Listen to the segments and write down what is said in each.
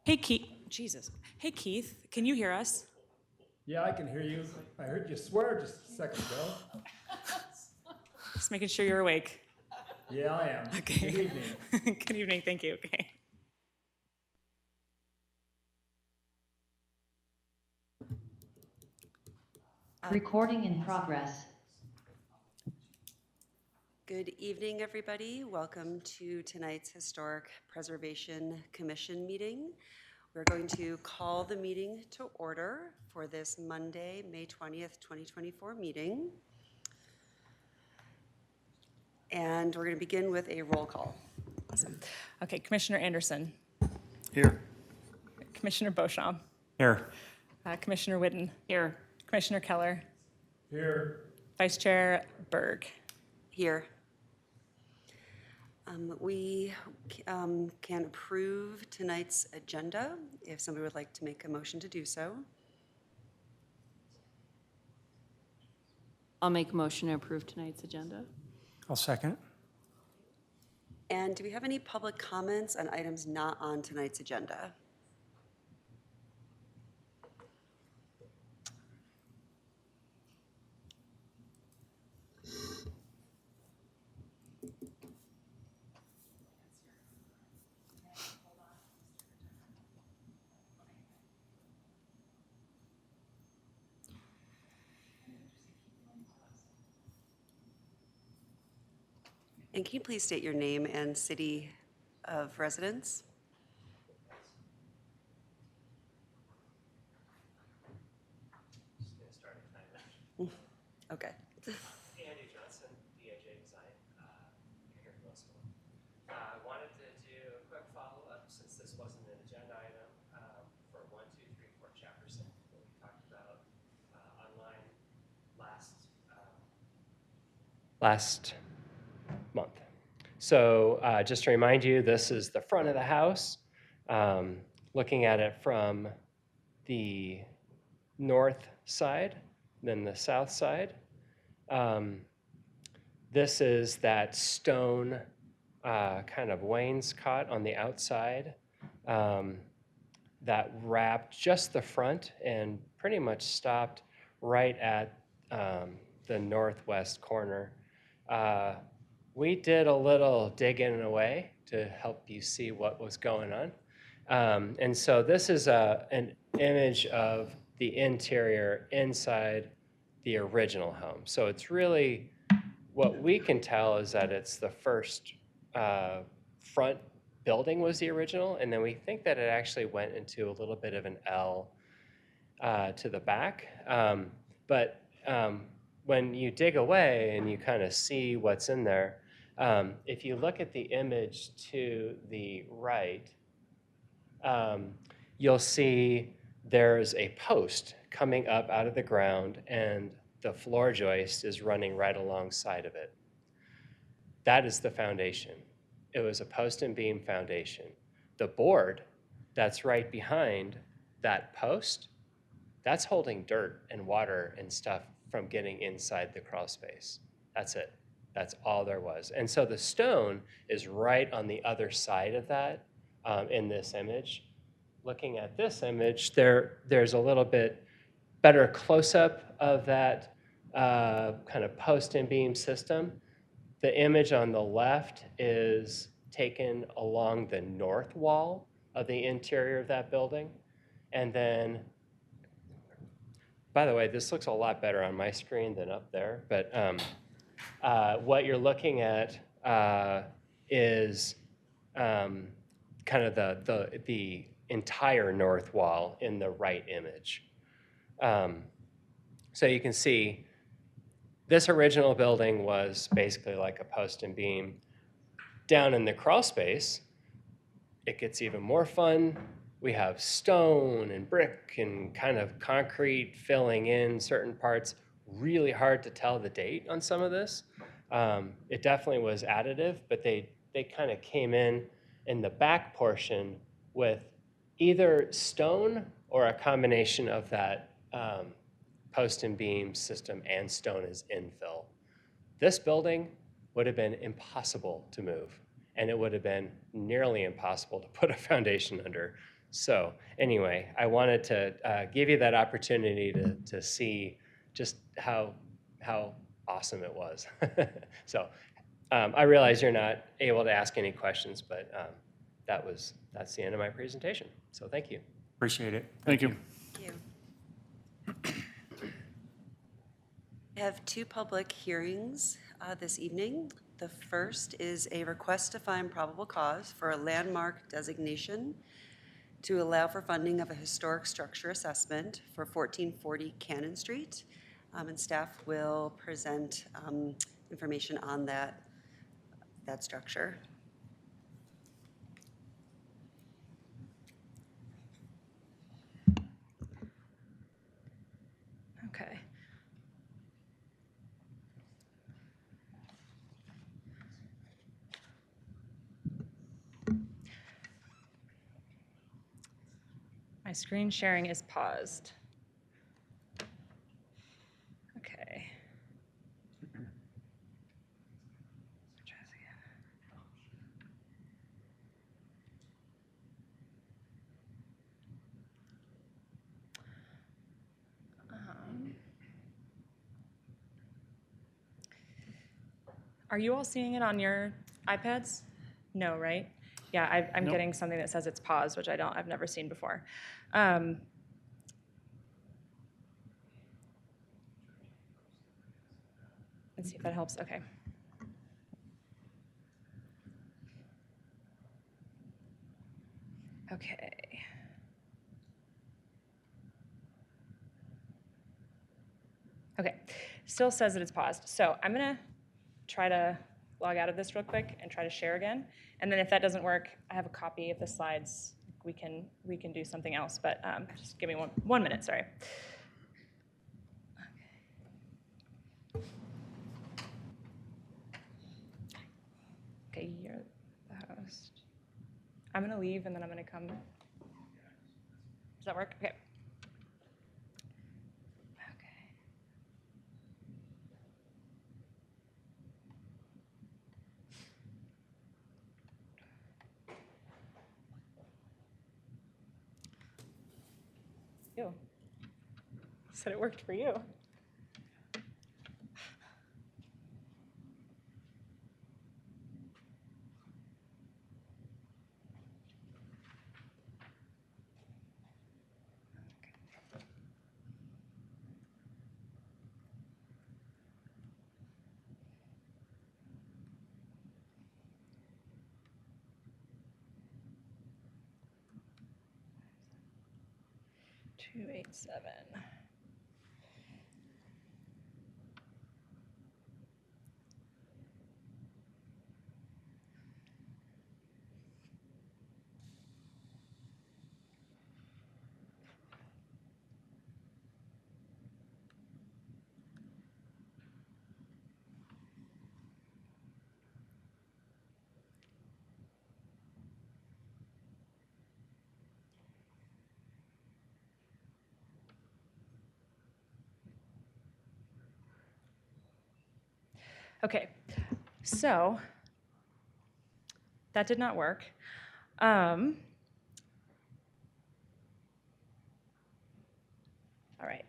Hey, Keith. Jesus. Hey, Keith. Can you hear us? Yeah, I can hear you. I heard you swear just a second ago. Just making sure you're awake. Yeah, I am. Okay. Good evening. Good evening. Thank you. Okay. Recording in progress. Good evening, everybody. Welcome to tonight's Historic Preservation Commission meeting. We're going to call the meeting to order for this Monday, May 20th, 2024 meeting. And we're going to begin with a roll call. Awesome. Okay. Commissioner Anderson. Here. Commissioner Beauchamp. Here. Commissioner Whitten. Here. Commissioner Keller. Here. Vice Chair Berg. Here. We can approve tonight's agenda if somebody would like to make a motion to do so. I'll make a motion to approve tonight's agenda. I'll second. And do we have any public comments on items not on tonight's agenda? And can you please state your name and city of residence? Okay. Andy Johnson, DAJ Design, here in Louisville. I wanted to do a quick follow-up since this wasn't an agenda item for 1, 2, 3, 4 chapter 6 that we talked about online last month. So just to remind you, this is the front of the house. Looking at it from the north side, then the south side. This is that stone kind of wainscot on the outside that wrapped just the front and pretty much stopped right at the northwest corner. We did a little digging away to help you see what was going on. And so this is an image of the interior inside the original home. So it's really, what we can tell is that it's the first front building was the original, and then we think that it actually went into a little bit of an L to the back. But when you dig away and you kind of see what's in there, if you look at the image to the right, you'll see there's a post coming up out of the ground and the floor joist is running right alongside of it. That is the foundation. It was a post and beam foundation. The board that's right behind that post, that's holding dirt and water and stuff from getting inside the crawl space. That's it. That's all there was. And so the stone is right on the other side of that in this image. Looking at this image, there's a little bit better close-up of that kind of post and beam system. The image on the left is taken along the north wall of the interior of that building. And then, by the way, this looks a lot better on my screen than up there, but what you're looking at is kind of the entire north wall in the right image. So you can see this original building was basically like a post and beam. Down in the crawl space, it gets even more fun. We have stone and brick and kind of concrete filling in certain parts. Really hard to tell the date on some of this. It definitely was additive, but they kind of came in the back portion with either stone or a combination of that post and beam system and stone as infill. This building would have been impossible to move, and it would have been nearly impossible to put a foundation under. So anyway, I wanted to give you that opportunity to see just how awesome it was. So I realize you're not able to ask any questions, but that's the end of my presentation. So thank you. Appreciate it. Thank you. Thank you. We have two public hearings this evening. The first is a request to find probable cause for a landmark designation to allow for funding of a historic structure assessment for 1440 Cannon Street. And staff will present information on that structure. Okay. My screen sharing is paused. Okay. Try this again. Are you all seeing it on your iPads? No, right? Yeah, I'm Nope. getting something that says it's paused, which I've never seen before. Let's see if that helps. Okay. Okay. Okay, still says that it's paused. So I'm gonna try to log out of this real quick and try to share again. And then if that doesn't work, I have a copy of the slides. We can do something else, but just give me one minute, sorry. Okay, you're the host. I'm gonna leave and then I'm gonna come. Does that work? Okay. Okay. You said it worked for you. Okay. 287. Okay, so that did not work. All right.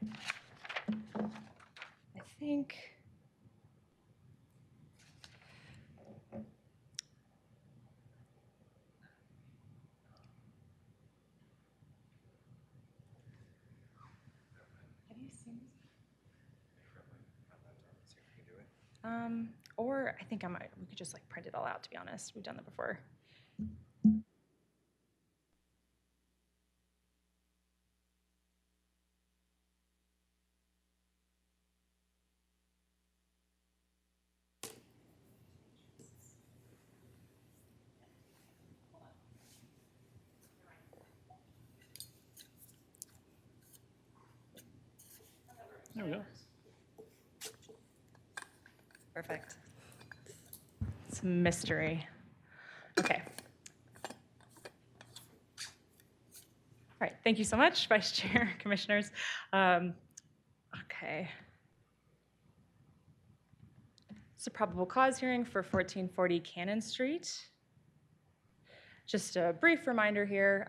I think. Have you seen this? Or I think we could just like print it all out, to be honest. We've done that before. There we go. Perfect. It's a mystery. Okay. All right, thank you so much, Vice Chair, Commissioners. Okay. It's a probable cause hearing for 1440 Cannon Street. Just a brief reminder here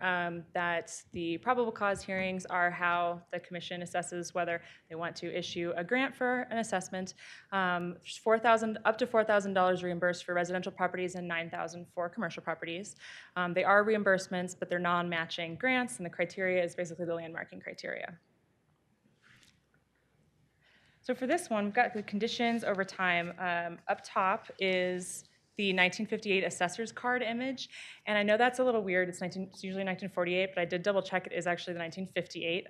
that the probable cause hearings are how the commission assesses whether they want to issue a grant for an assessment. Up to $4,000 reimbursed for residential properties and $9,000 for commercial properties. They are reimbursements, but they're non-matching grants, and the criteria is basically the landmarking criteria. So for this one, we've got the conditions over time. Up top is the 1958 assessor's card image, and I know that's a little weird. It's usually 1948, but I did double check. It is actually the 1958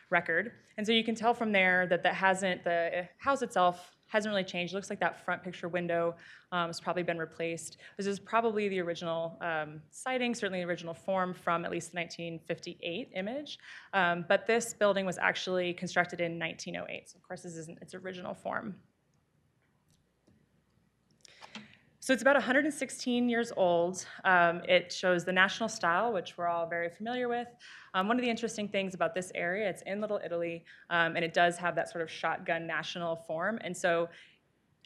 record, and so you can tell from there that the house itself hasn't really changed. It looks like that front picture window has probably been replaced. This is probably the original sighting, certainly the original form from at least the 1958 image. But this building was actually constructed in 1908. So of course, this isn't its original form. So it's about 116 years old. It shows the national style, which we're all very familiar with. One of the interesting things about this area, it's in Little Italy, and it does have that sort of shotgun national form. And so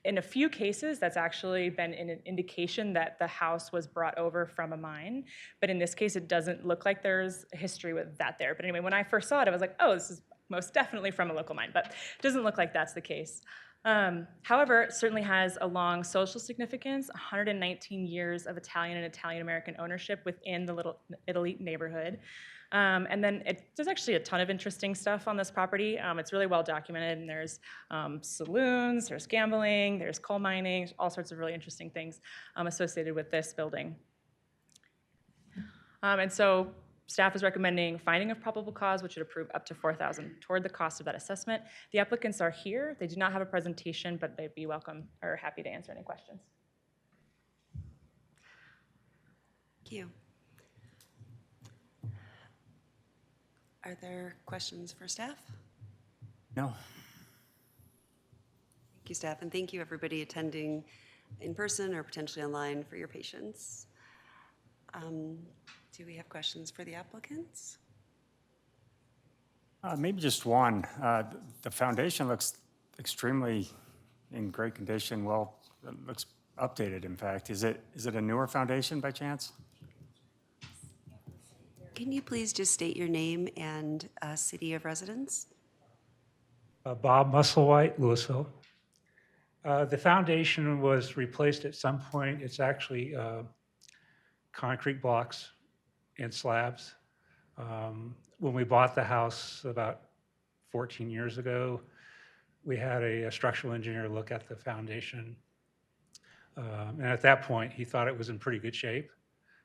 in a few cases, that's actually been an indication that the house was brought over from a mine. But in this case, it doesn't look like there's a history with that there. But anyway, when I first saw it, I was like, oh, this is most definitely from a local mine. But it doesn't look like that's the case. However, it certainly has a long social significance, 119 years of Italian and Italian-American ownership within the Little Italy neighborhood. And then there's actually a ton of interesting stuff on this property. It's really well documented, and there's saloons, there's gambling, there's coal mining, all sorts of really interesting things associated with this building. And so staff is recommending finding of probable cause, which would approve up to $4,000 toward the cost of that assessment. The applicants are here. They do not have a presentation, but they'd be welcome or happy to answer any questions. Thank you. Are there questions for staff? No. Thank you, staff, and thank you, everybody attending in person or potentially online for your patience. Do we have questions for the applicants? Maybe just one. The foundation looks extremely in great condition. Well, it looks updated, in fact. Is it a newer foundation by chance? Can you please just state your name and city of residence? Bob Musselwhite, Louisville. The foundation was replaced at some point. It's actually concrete blocks and slabs. When we bought the house about 14 years ago, we had a structural engineer look at the foundation. And at that point, he thought it was in pretty good shape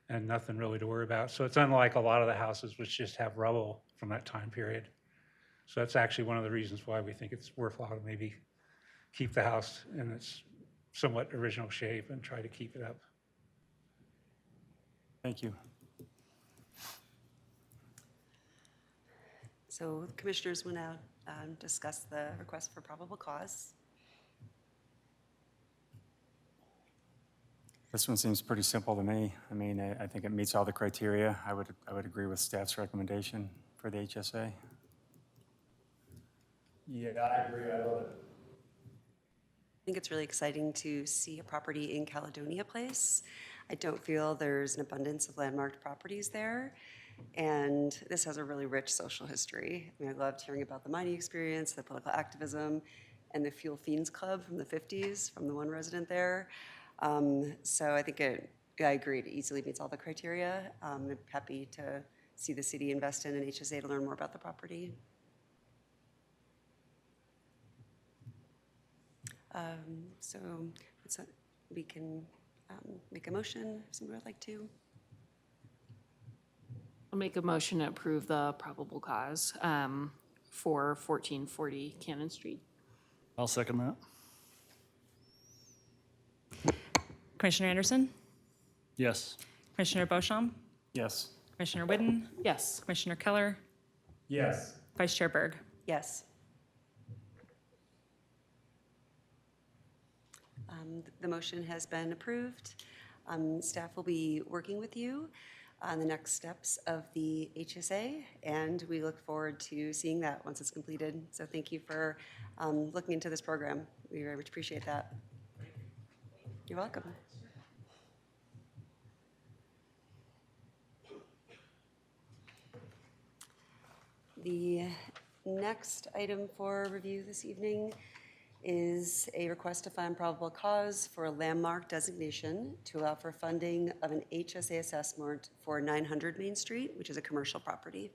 and nothing really to worry about. So it's unlike a lot of the houses which just have rubble from that time period. So that's actually one of the reasons why we think it's worthwhile to maybe keep the house in its somewhat original shape and try to keep it up. Thank you. So the commissioners will now discuss the request for probable cause. This one seems pretty simple to me. I mean, I think it meets all the criteria. I would agree with staff's recommendation for the HSA. Yeah, I agree. I love it. I think it's really exciting to see a property in Caledonia Place. I don't feel there's an abundance of landmarked properties there. And this has a really rich social history. I mean, I loved hearing about the mining experience, the political activism, and the Fuel Fiends Club from the 50s, from the one resident there. So I think I agree, it easily meets all the criteria. I'm happy to see the city invest in an HSA to learn more about the property. So we can make a motion if someone would like to. I'll make a motion to approve the probable cause for 1440 Cannon Street. I'll second that. Commissioner Anderson? Yes. Commissioner Beauchamp? Yes. Commissioner Whidden? Yes. Commissioner Keller? Yes. Vice Chair Berg? Yes. The motion has been approved. Staff will be working with you on the next steps of the HSA, and we look forward to seeing that once it's completed. So thank you for looking into this program. We very much appreciate that. You're welcome. The next item for review this evening is a request to find probable cause for a landmark designation to allow for funding of an HSA assessment for 900 Main Street, which is a commercial property.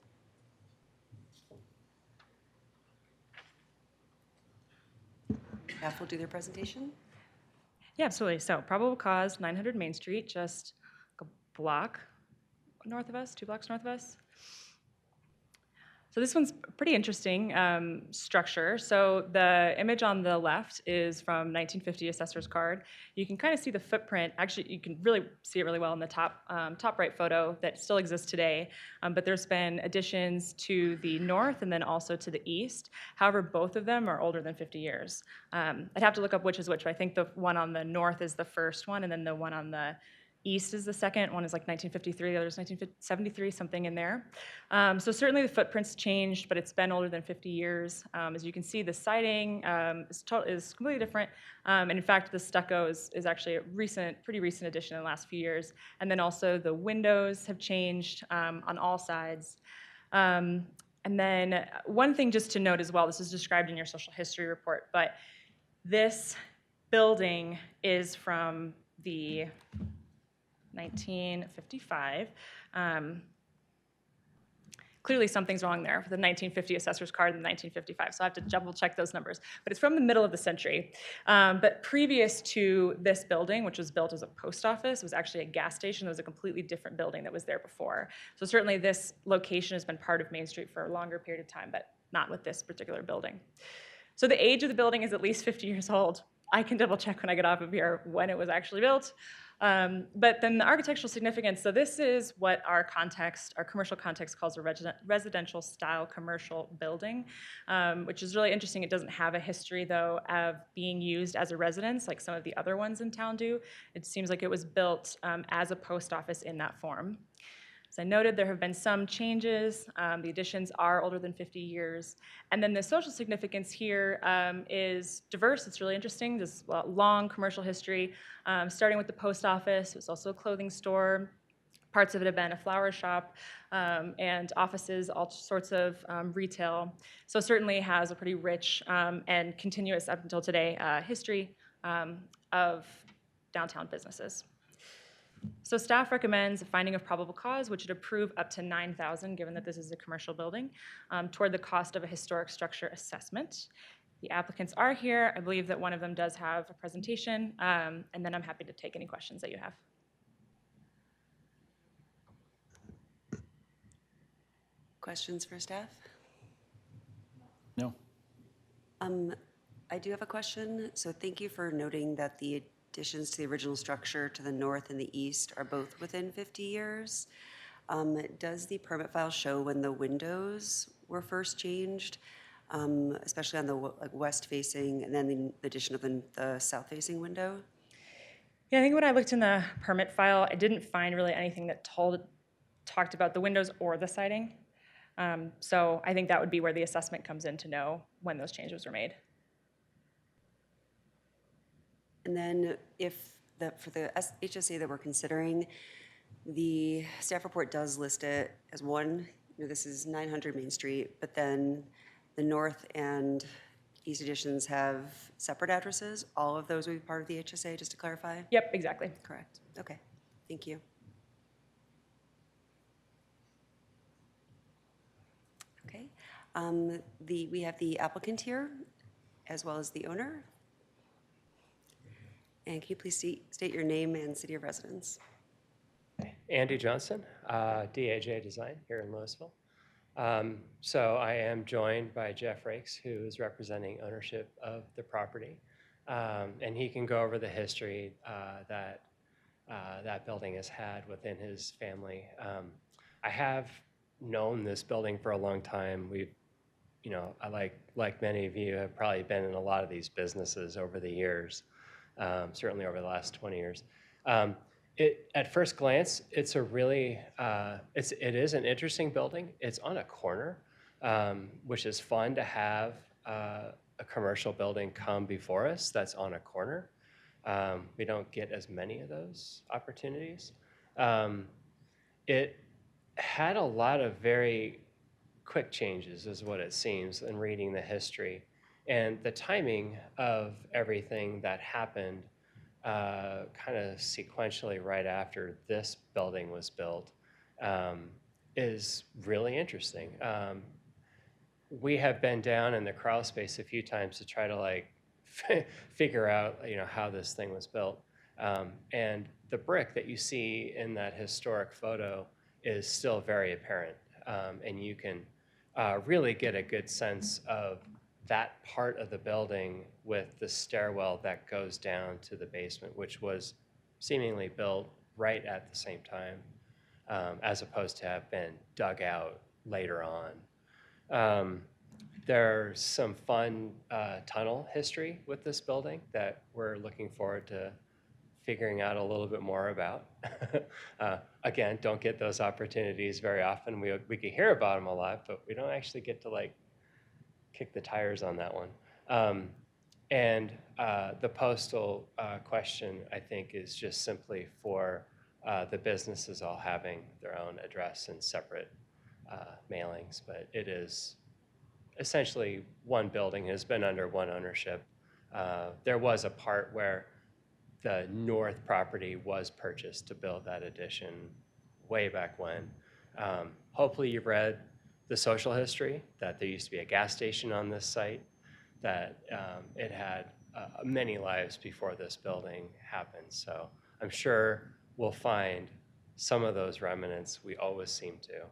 Staff will do their presentation. Yeah, absolutely. So probable cause, 900 Main Street, just a block north of us, 2 blocks north of us. So this one's a pretty interesting structure. So the image on the left is from 1950 assessor's card. You can kind of see the footprint. Actually, you can really see it really well in the top right photo that still exists today. But there's been additions to the north and then also to the east. However, both of them are older than 50 years. I'd have to look up which is which, but I think the one on the north is the first one, and then the one on the east is the second. One is like 1953, the other is 1973, something in there. So certainly the footprint's changed, but it's been older than 50 years. As you can see, the siding is completely different. And in fact, the stucco is actually a pretty recent addition in the last few years. And then also the windows have changed on all sides. And then one thing just to note as well, this is described in your social history report, but this building is from the 1955. Clearly something's wrong there for the 1950 assessor's card and the 1955, so I have to double check those numbers. But it's from the middle of the century. But previous to this building, which was built as a post office, it was actually a gas station. It was a completely different building that was there before. So certainly this location has been part of Main Street for a longer period of time, but not with this particular building. So the age of the building is at least 50 years old. I can double check when I get off of here when it was actually built. But then the architectural significance, so this is what our commercial context calls a residential style commercial building, which is really interesting. It doesn't have a history, though, of being used as a residence like some of the other ones in town do. It seems like it was built as a post office in that form. As I noted, there have been some changes. The additions are older than 50 years. And then the social significance here is diverse. It's really interesting. There's a long commercial history, starting with the post office. It was also a clothing store. Parts of it have been a flower shop and offices, all sorts of retail. So it certainly has a pretty rich and continuous, up until today, history of downtown businesses. So staff recommends a finding of probable cause, which would approve up to $9,000, given that this is a commercial building, toward the cost of a historic structure assessment. The applicants are here. I believe that one of them does have a presentation, and then I'm happy to take any questions that you have. Questions for staff? No. I do have a question. So thank you for noting that the additions to the original structure to the north and the east are both within 50 years. Does the permit file show when the windows were first changed, especially on the west facing, and then the addition of the south facing window? Yeah, I think when I looked in the permit file, I didn't find really anything that talked about the windows or the siding. So I think that would be where the assessment comes in to know when those changes were made. And then for the HSA that we're considering, the staff report does list it as one, this is 900 Main Street, but then the north and east additions have separate addresses. All of those would be part of the HSA, just to clarify? Yep, exactly. Correct. Okay, thank you. Okay, we have the applicant here, as well as the owner. And can you please state your name and city of residence? Andy Johnson, DAJ Design here in Louisville. So I am joined by Jeff Rakes, who is representing ownership of the property. And he can go over the history that building has had within his family. I have known this building for a long time. I like many of you have probably been in a lot of these businesses over the years. Certainly over the last 20 years. At first glance, it's a really, it is an interesting building. It's on a corner, which is fun to have a commercial building come before us that's on a corner. We don't get as many of those opportunities. It had a lot of very quick changes is what it seems in reading the history. And the timing of everything that happened kind of sequentially right after this building was built is really interesting. We have been down in the crawl space a few times to try to like figure out, how this thing was built. And the brick that you see in that historic photo is still very apparent. And you can really get a good sense of that part of the building with the stairwell that goes down to the basement, which was seemingly built right at the same time, as opposed to have been dug out later on. There's some fun tunnel history with this building that we're looking forward to figuring out a little bit more about. Again, don't get those opportunities very often. We can hear about them a lot, but we don't actually get to like kick the tires on that one. And the postal question, I think, is just simply for the businesses all having their own address and separate mailings, but it is essentially one building, has been under one ownership. There was a part where the north property was purchased to build that addition way back when. Hopefully you've read the social history, that there used to be a gas station on this site, that it had many lives before this building happened. So I'm sure we'll find some of those remnants. We always seem to.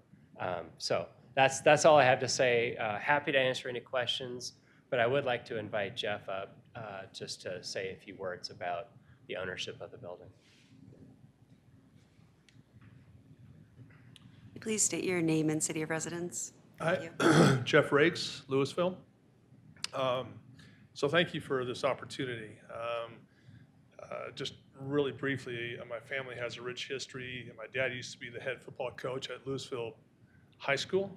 So that's all I have to say. Happy to answer any questions, but I would like to invite Jeff up just to say a few words about the ownership of the building. Please state your name and city of residence. Thank you. Jeff Rakes, Louisville. So thank you for this opportunity. Just really briefly, my family has a rich history. My dad used to be the head football coach at Louisville High School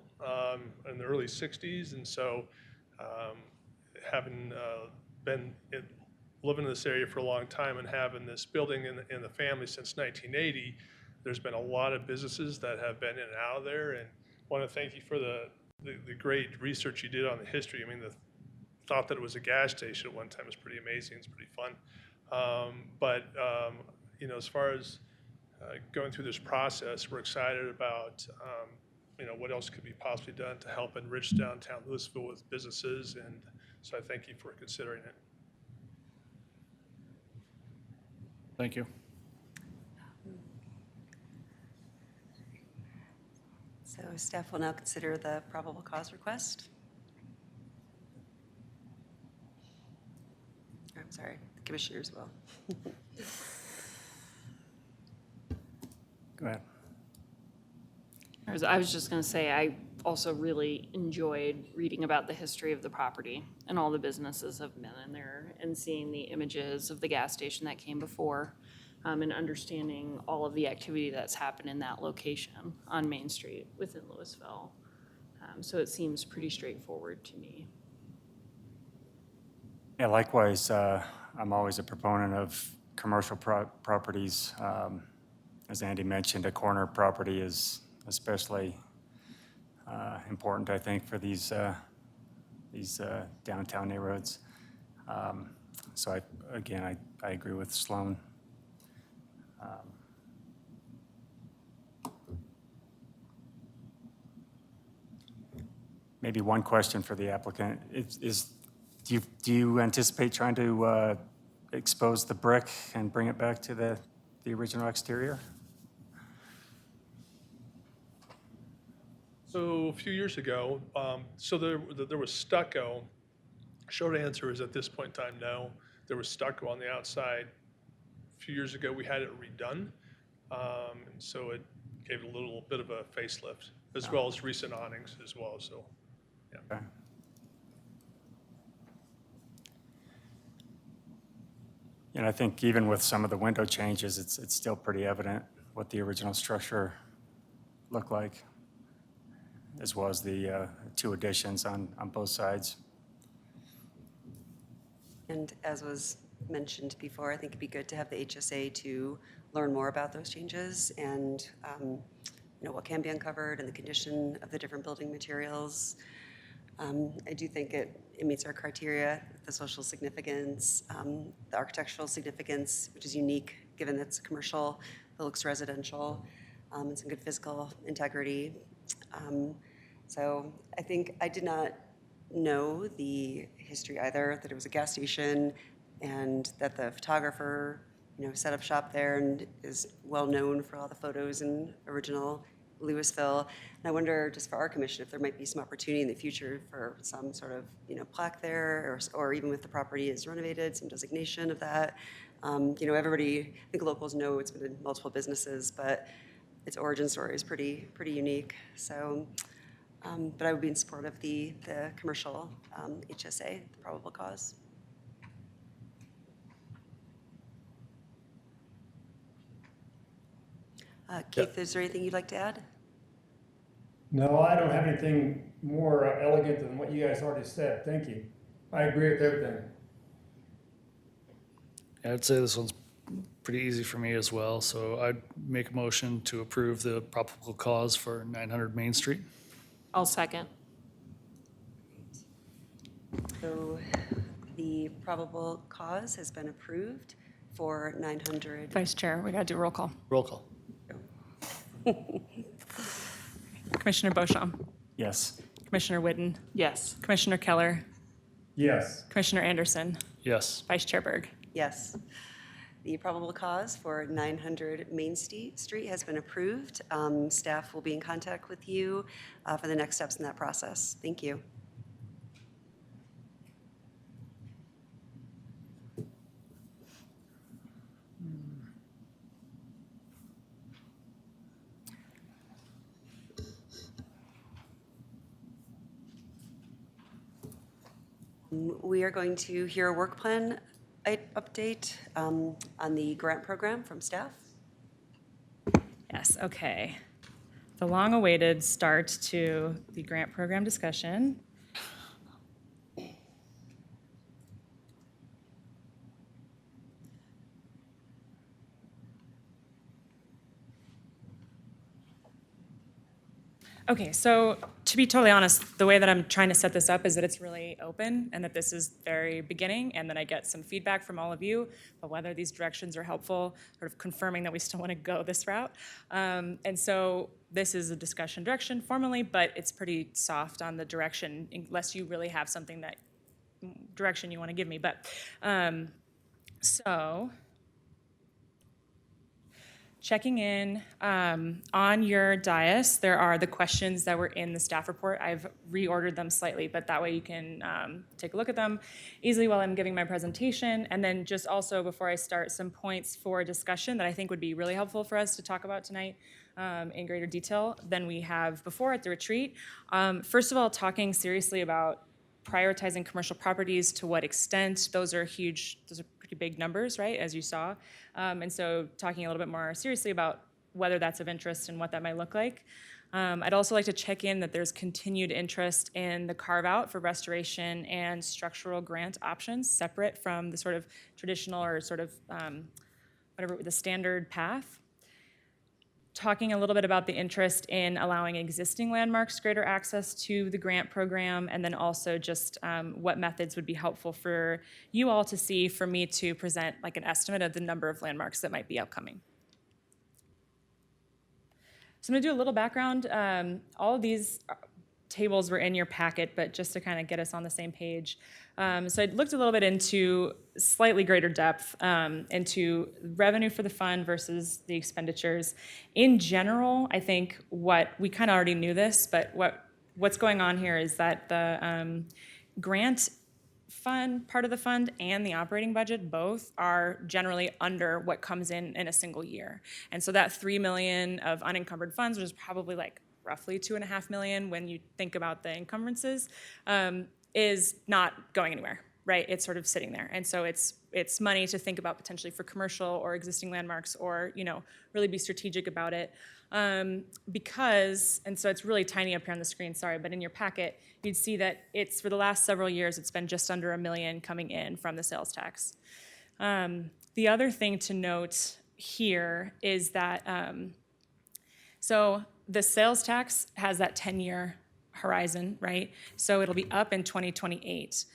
in the early 60s. And so having been living in this area for a long time and having this building in the family since 1980, there's been a lot of businesses that have been in and out of there. And I want to thank you for the great research you did on the history. I mean, the thought that it was a gas station at one time is pretty amazing. It's pretty fun. As far as going through this process, we're excited about what else could be possibly done to help enrich downtown Louisville with businesses. And so I thank you for considering it. Thank you. So staff will now consider the probable cause request. I'm sorry, the commissioners will. Go ahead. I was just going to say, I also really enjoyed reading about the history of the property, and all the businesses have been in there, and seeing the images of the gas station that came before, and understanding all of the activity that's happened in that location on Main Street within Louisville. So it seems pretty straightforward to me. Yeah, likewise, I'm always a proponent of commercial properties. As Andy mentioned, a corner property is especially important, I think, for these downtown neighborhoods. So I agree with Sloan. Maybe one question for the applicant do you anticipate trying to expose the brick and bring it back to the original exterior? So a few years ago, there was stucco. Short answer is at this point in time, no. There was stucco on the outside. A few years ago, we had it redone. And so it gave it a little bit of a facelift, as well as recent awnings as well. So, yeah. Okay. And I think even with some of the window changes, it's still pretty evident what the original structure looked like, as well as the two additions on both sides. And as was mentioned before, I think it'd be good to have the HSA to learn more about those changes and what can be uncovered and the condition of the different building materials. I do think it meets our criteria, the social significance, the architectural significance, which is unique given that it's commercial, it looks residential, and some good physical integrity. So I think I did not know the history either, that it was a gas station and that the photographer, set up shop there and is well known for all the photos in original Louisville. And I wonder, just for our commission, if there might be some opportunity in the future for some sort of, plaque there, or even if the property is renovated, some designation of that. Everybody, I think locals know it's been in multiple businesses, but its origin story is pretty unique. So, but I would be in support of the commercial HSA, the probable cause. Keith, is there anything you'd like to add? No, I don't have anything more elegant than what you guys already said. Thank you. I agree with everything. Yeah, I'd say this one's pretty easy for me as well, so I'd make a motion to approve the probable cause for 900 Main Street. I'll second. So the probable cause has been approved for 900. Vice Chair, we got to do a roll call. Roll call. Commissioner Beauchamp, Yes. Commissioner Whitten, Yes. Commissioner Keller, Yes. Commissioner Anderson, Yes. Vice Chair Berg. Yes. The probable cause for 900 Main Street has been approved. Staff will be in contact with you for the next steps in that process. Thank you. We are going to hear a work plan update on the grant program from staff. Yes, okay. The long-awaited start to the grant program discussion. Okay, so to be totally honest, the way that I'm trying to set this up is that it's really open and that this is very beginning, and then I get some feedback from all of you about whether these directions are helpful, sort of confirming that we still want to go this route. And so this is a discussion direction formally, but it's pretty soft on the direction unless you really have something that direction you want to give me. But so checking in on your dais, there are the questions that were in the staff report. I've reordered them slightly, but that way you can take a look at them easily while I'm giving my presentation. And then just also before I start, some points for discussion that I think would be really helpful for us to talk about tonight in greater detail than we have before at the retreat. First of all, talking seriously about prioritizing commercial properties, to what extent. Those are pretty big numbers, right, as you saw. And so talking a little bit more seriously about whether that's of interest and what that might look like. I'd also like to check in that there's continued interest in the carve-out for restoration and structural grant options, separate from the sort of traditional or sort of whatever the standard path. Talking a little bit about the interest in allowing existing landmarks greater access to the grant program, and then also just what methods would be helpful for you all to see, for me to present like an estimate of the number of landmarks that might be upcoming. So I'm gonna do a little background. All of these tables were in your packet, but just to kind of get us on the same page. So I looked a little bit into slightly greater depth into revenue for the fund versus the expenditures. In general, I think what we kind of already knew this, but what's going on here is that the grant fund, part of the fund, and the operating budget both are generally under what comes in a single year. And so that $3 million of unencumbered funds, which is probably like roughly $2.5 million when you think about the encumbrances, is not going anywhere, right? It's sort of sitting there. And so it's money to think about potentially for commercial or existing landmarks, or, really be strategic about it. Because, and so it's really tiny up here on the screen, sorry, but in your packet, you'd see that it's, for the last several years, it's been just under $1 million coming in from the sales tax. The other thing to note here is that, so the sales tax has that 10-year horizon, right? So it'll be up in 2028.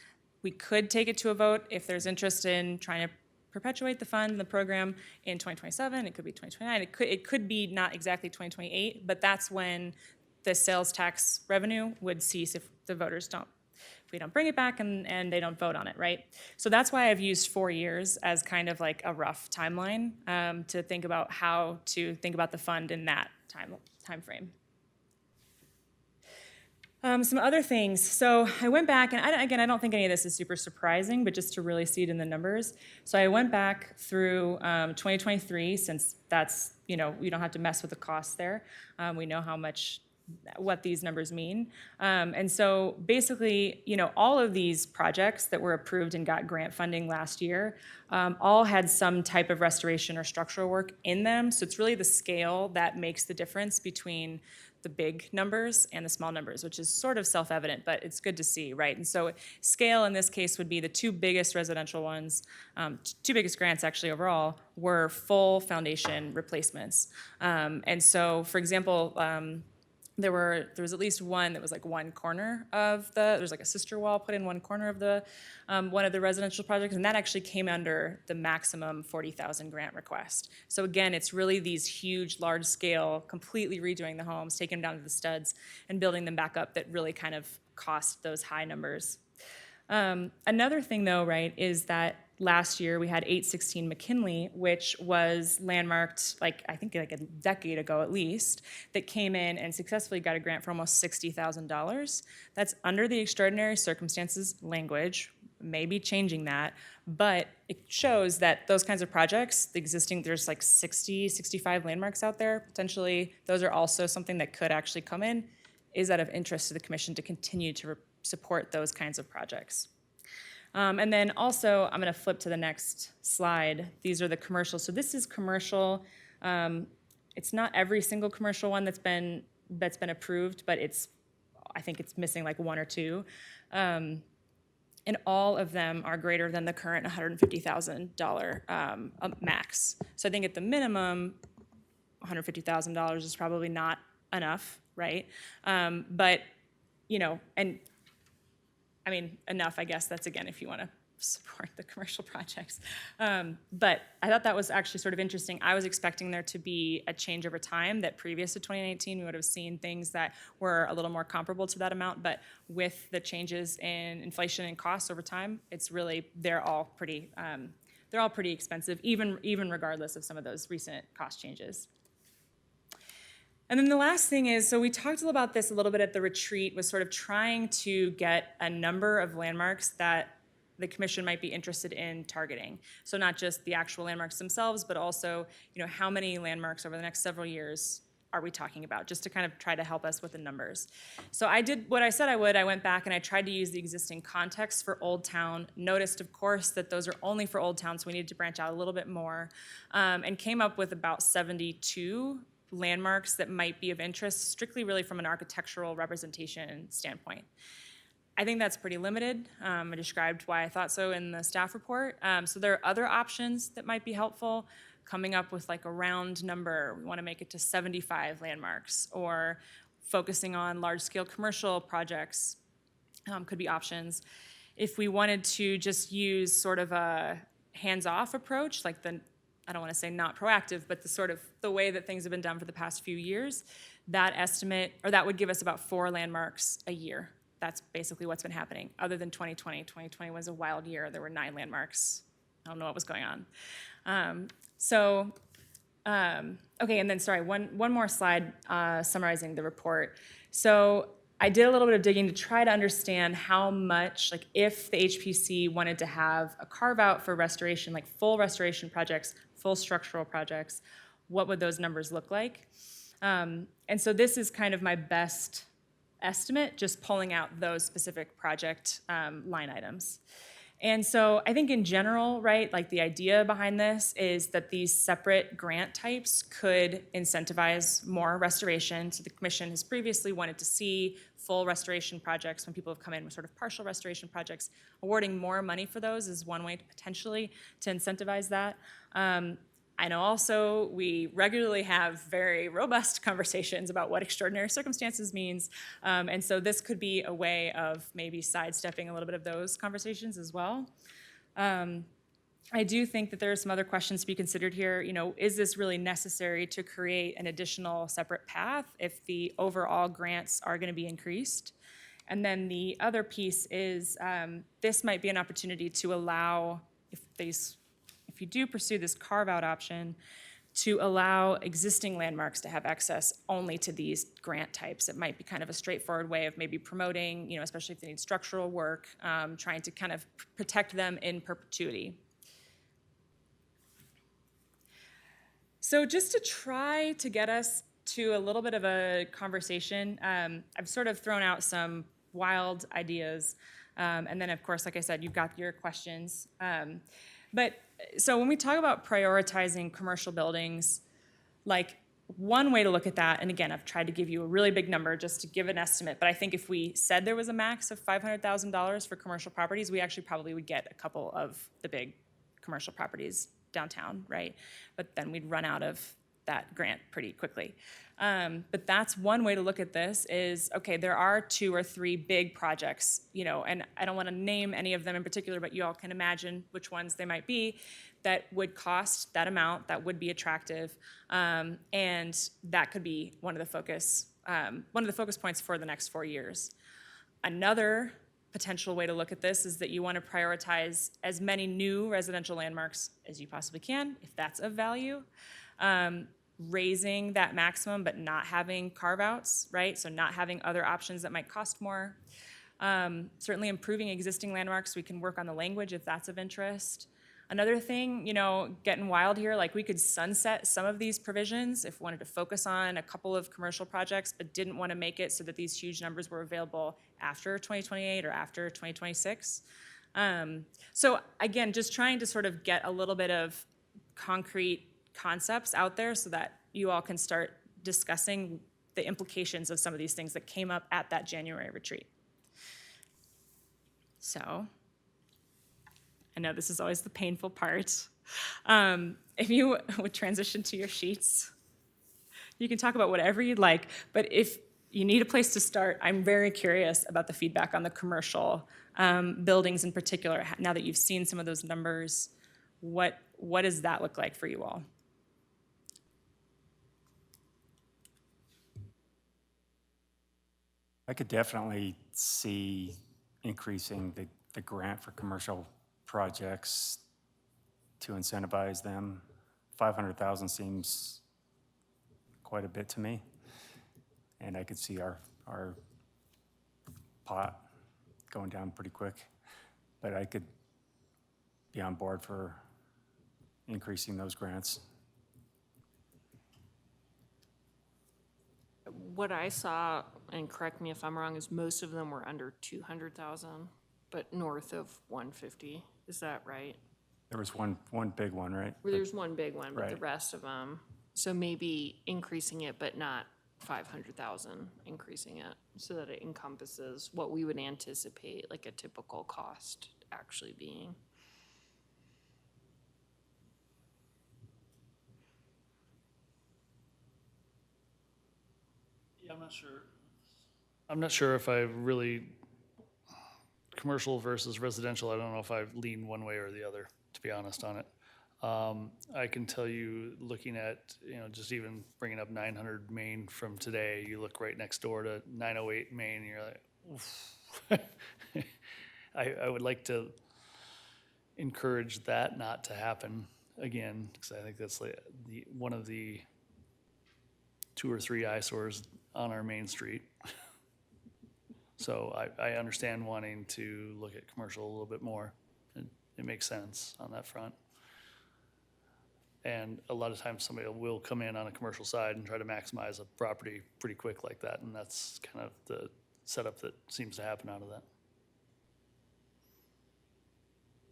We could take it to a vote if there's interest in trying to perpetuate the fund and the program in 2027. It could be 2029. It could be not exactly 2028, but that's when the sales tax revenue would cease if the voters don't, if we don't bring it back and they don't vote on it, right? So that's why I've used 4 years as kind of like a rough timeline to think about how to think about the fund in that time frame. Some other things. So I went back, and again, I don't think any of this is super surprising, but just to really see it in the numbers. So I went back through 2023, since that's, you know, we don't have to mess with the costs there. We know what these numbers mean. And so basically, you know, all of these projects that were approved and got grant funding last year all had some type of restoration or structural work in them. So it's really the scale that makes the difference between the big numbers and the small numbers, which is sort of self-evident, but it's good to see, right? And so scale in this case would be the two biggest residential ones, two biggest grants actually overall, were full foundation replacements. And so, for example, there was at least one that was like one corner of there's like a sister wall put in one corner of the one of the residential projects, and that actually came under the maximum 40,000 grant request. So again, it's really these huge, large scale, completely redoing the homes, taking them down to the studs and building them back up that really kind of cost those high numbers. Another thing though, right, is that last year we had 816 McKinley, which was landmarked I think like a decade ago at least, that came in and successfully got a grant for almost $60,000. That's under the extraordinary circumstances language, maybe changing that, but it shows that those kinds of projects, there's like 60, 65 landmarks out there, potentially those are also something that could actually come in. Is that of interest to the commission to continue to support those kinds of projects? And then also, I'm going to flip to the next slide. These are the commercials. So this is commercial. It's not every single commercial one that's been approved, but I think it's missing like one or two. And all of them are greater than the current $150,000 max. So I think at the minimum, $150,000 is probably not enough, right? But, you know, and I mean, enough, I guess. That's, again, if you want to support the commercial projects. But I thought that was actually sort of interesting. I was expecting there to be a change over time, that previous to 2019, we would have seen things that were a little more comparable to that amount. But with the changes in inflation and costs over time, it's really, they're all pretty expensive, even regardless of some of those recent cost changes. And then the last thing is, so we talked about this a little bit at the retreat, was sort of trying to get a number of landmarks that the commission might be interested in targeting. So not just the actual landmarks themselves, but also, you know, how many landmarks over the next several years are we talking about, just to kind of try to help us with the numbers. So I did what I said I would. I went back and I tried to use the existing context for Old Town, noticed, of course, that those are only for Old Town, so we needed to branch out a little bit more, and came up with about 72 landmarks that might be of interest, strictly really from an architectural representation standpoint. I think that's pretty limited. I described why I thought so in the staff report. So there are other options that might be helpful, coming up with like a round number. We want to make it to 75 landmarks, or focusing on large-scale commercial projects could be options. If we wanted to just use sort of a hands-off approach, like I don't want to say not proactive, but the way that things have been done for the past few years, that would give us about 4 landmarks a year. That's basically what's been happening, other than 2020. 2020 was a wild year. There were 9 landmarks. I don't know what was going on. Okay, and then, sorry, one more slide summarizing the report. So I did a little bit of digging to try to understand how much, like if the HPC wanted to have a carve out for restoration, like full restoration projects, full structural projects, what would those numbers look like? And so this is kind of my best estimate, just pulling out those specific project line items. And so I think in general, right, like the idea behind this is that these separate grant types could incentivize more restoration. So the commission has previously wanted to see full restoration projects when people have come in with sort of partial restoration projects. Awarding more money for those is one way to potentially incentivize that. I know also we regularly have very robust conversations about what extraordinary circumstances means. And so this could be a way of maybe sidestepping a little bit of those conversations as well. I do think that there are some other questions to be considered here. You know, is this really necessary to create an additional separate path if the overall grants are going to be increased? And then the other piece is this might be an opportunity to allow, if you do pursue this carve-out option, to allow existing landmarks to have access only to these grant types. It might be kind of a straightforward way of maybe promoting, you know, especially if they need structural work, trying to kind of protect them in perpetuity. So just to try to get us to a little bit of a conversation, I've sort of thrown out some wild ideas. And then, of course, like I said, you've got your questions. So when we talk about prioritizing commercial buildings, like one way to look at that, and again, I've tried to give you a really big number just to give an estimate, but I think if we said there was a max of $500,000 for commercial properties, we actually probably would get a couple of the big commercial properties downtown, right? But then we'd run out of that grant pretty quickly. But that's one way to look at this is, okay, there are 2 or 3 big projects, you know, and I don't want to name any of them in particular, but you all can imagine which ones they might be that would cost that amount, that would be attractive, and that could be one of the focus points for the next 4 years. Another potential way to look at this is that you want to prioritize as many new residential landmarks as you possibly can, if that's of value. Raising that maximum but not having carve-outs, right? So not having other options that might cost more. Certainly improving existing landmarks. We can work on the language if that's of interest. Another thing, you know, getting wild here, like we could sunset some of these provisions if we wanted to focus on a couple of commercial projects but didn't want to make it so that these huge numbers were available after 2028 or after 2026. So again, just trying to sort of get a little bit of concrete concepts out there so that you all can start discussing the implications of some of these things that came up at that January retreat. So, I know this is always the painful part. If you would transition to your sheets, you can talk about whatever you'd like, but if you need a place to start, I'm very curious about the feedback on the commercial buildings in particular. Now that you've seen some of those numbers, what does that look like for you all? I could definitely see increasing the grant for commercial projects to incentivize them. 500,000 seems quite a bit to me. And I could see our pot going down pretty quick. But I could be on board for increasing those grants. What I saw, and correct me if I'm wrong, is most of them were under 200,000, but north of 150. Is that right? There was one big one, right? Well, there's one big one, but the Right. rest of them, so maybe increasing it, but not 500,000, increasing it so that it encompasses what we would anticipate like a typical cost actually being. Yeah, I'm not sure. I'm not sure if I really, commercial versus residential, I don't know if I lean one way or the other, to be honest on it. I can tell you, looking at, just even bringing up 900 Main from today, you look right next door to 908 Main, and you're like, oof. I would like to encourage that not to happen again, because I think that's one of the 2 or 3 eyesores on our main street. So I understand wanting to look at commercial a little bit more. It makes sense on that front. And a lot of times somebody will come in on a commercial side and try to maximize a property pretty quick like that. And that's kind of the setup that seems to happen out of that.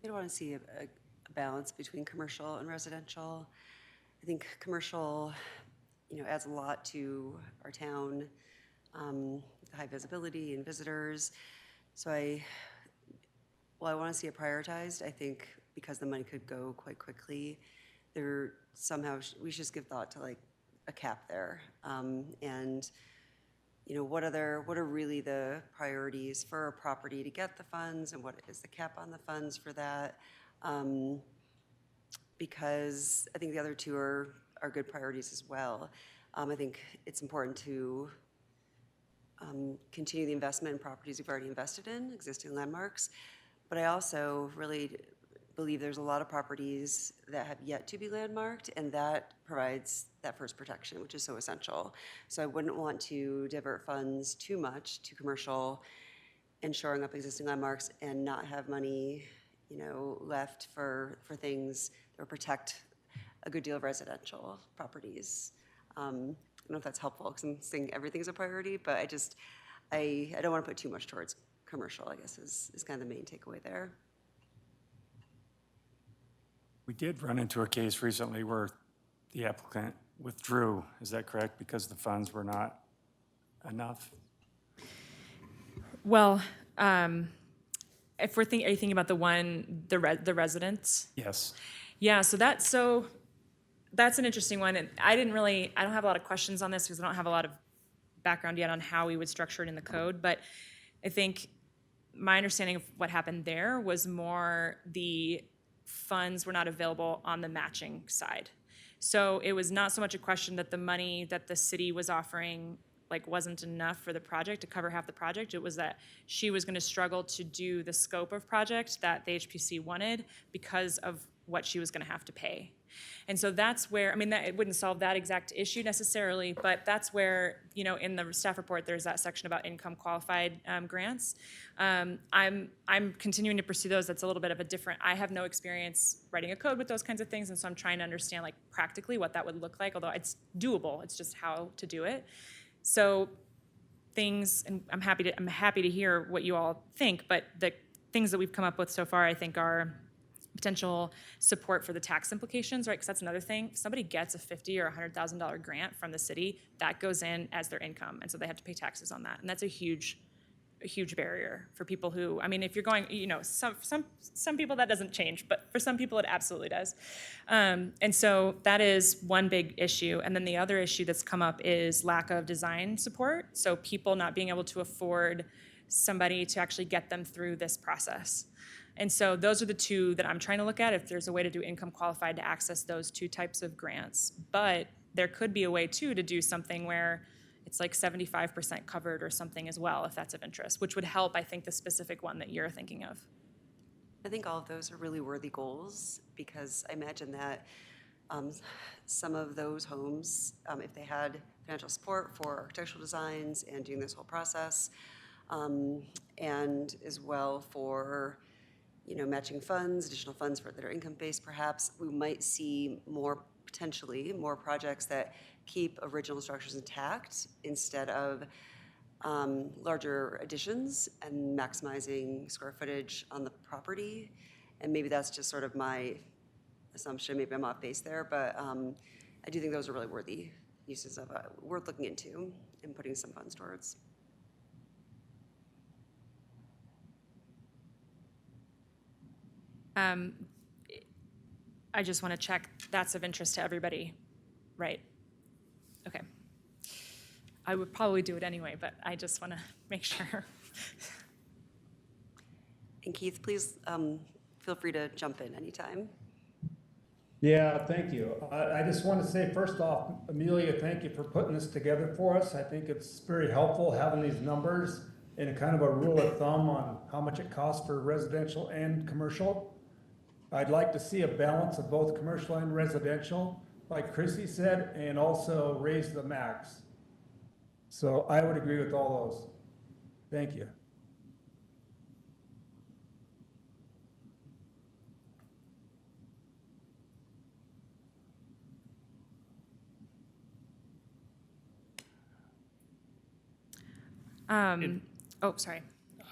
I want to see a balance between commercial and residential. I think commercial, adds a lot to our town, high visibility and visitors. So I want to see it prioritized. I think because the money could go quite quickly, there somehow, we should just give thought to like a cap there. And, what are really the priorities for a property to get the funds, and what is the cap on the funds for that? Because I think the other two are good priorities as well. I think it's important to continue the investment in properties we've already invested in, existing landmarks. But I also really believe there's a lot of properties that have yet to be landmarked, and that provides that first protection, which is so essential. So I wouldn't want to divert funds too much to commercial and shoring up existing landmarks and not have money, left for things that would protect a good deal of residential properties. I don't know if that's helpful, because I'm saying everything's a priority, but I don't want to put too much towards commercial, I guess, is kind of the main takeaway there. We did run into a case recently where the applicant withdrew. Is that correct? Because the funds were not enough? Well, if are you thinking about the residents? Yes. Yeah, so that's an interesting one, and I don't have a lot of questions on this because I don't have a lot of background yet on how we would structure it in the code, but I think my understanding of what happened there was more the funds were not available on the matching side. So it was not so much a question that the money that the city was offering wasn't enough for the project to cover half the project. It was that she was going to struggle to do the scope of project that the HPC wanted because of what she was going to have to pay. And so that's where, it wouldn't solve that exact issue necessarily, but that's where, in the staff report, there's that section about income qualified grants. I'm continuing to pursue those. That's a little bit of a different, I have no experience writing a code with those kinds of things, and so I'm trying to understand practically what that would look like, although it's doable, it's just how to do it. So things, and I'm happy to hear what you all think, but the things that we've come up with so far, I think, are potential support for the tax implications, right? Because that's another thing. If somebody gets a $50,000 or $100,000 grant from the city, that goes in as their income, and so they have to pay taxes on that, and that's a huge barrier for people who, if you're going, some people that doesn't change, but for some people it absolutely does. And so that is one big issue. And then the other issue that's come up is lack of design support. So people not being able to afford somebody to actually get them through this process. And so those are the two that I'm trying to look at, if there's a way to do income qualified to access those two types of grants. But there could be a way too to do something where it's 75% covered or something as well, if that's of interest, which would help, I think, the specific one that you're thinking of. I think all of those are really worthy goals, because I imagine that some of those homes, if they had financial support for architectural designs and doing this whole process, and as well for matching funds, additional funds that are income-based perhaps, we might see potentially more projects that keep original structures intact instead of larger additions and maximizing square footage on the property. And maybe that's just sort of my assumption. Maybe I'm off base there, but I do think those are really worthy uses of worth looking into and putting some funds towards. I just want to check that's of interest to everybody, right? Okay. I would probably do it anyway, but I just want to make sure. And Keith, please feel free to jump in anytime. Yeah, thank you. I just want to say, first off, Amelia, thank you for putting this together for us. I think it's very helpful having these numbers and kind of a rule of thumb on how much it costs for residential and commercial. I'd like to see a balance of both commercial and residential, like Chrissy said, and also raise the max. So I would agree with all those. Thank you. Oh, sorry.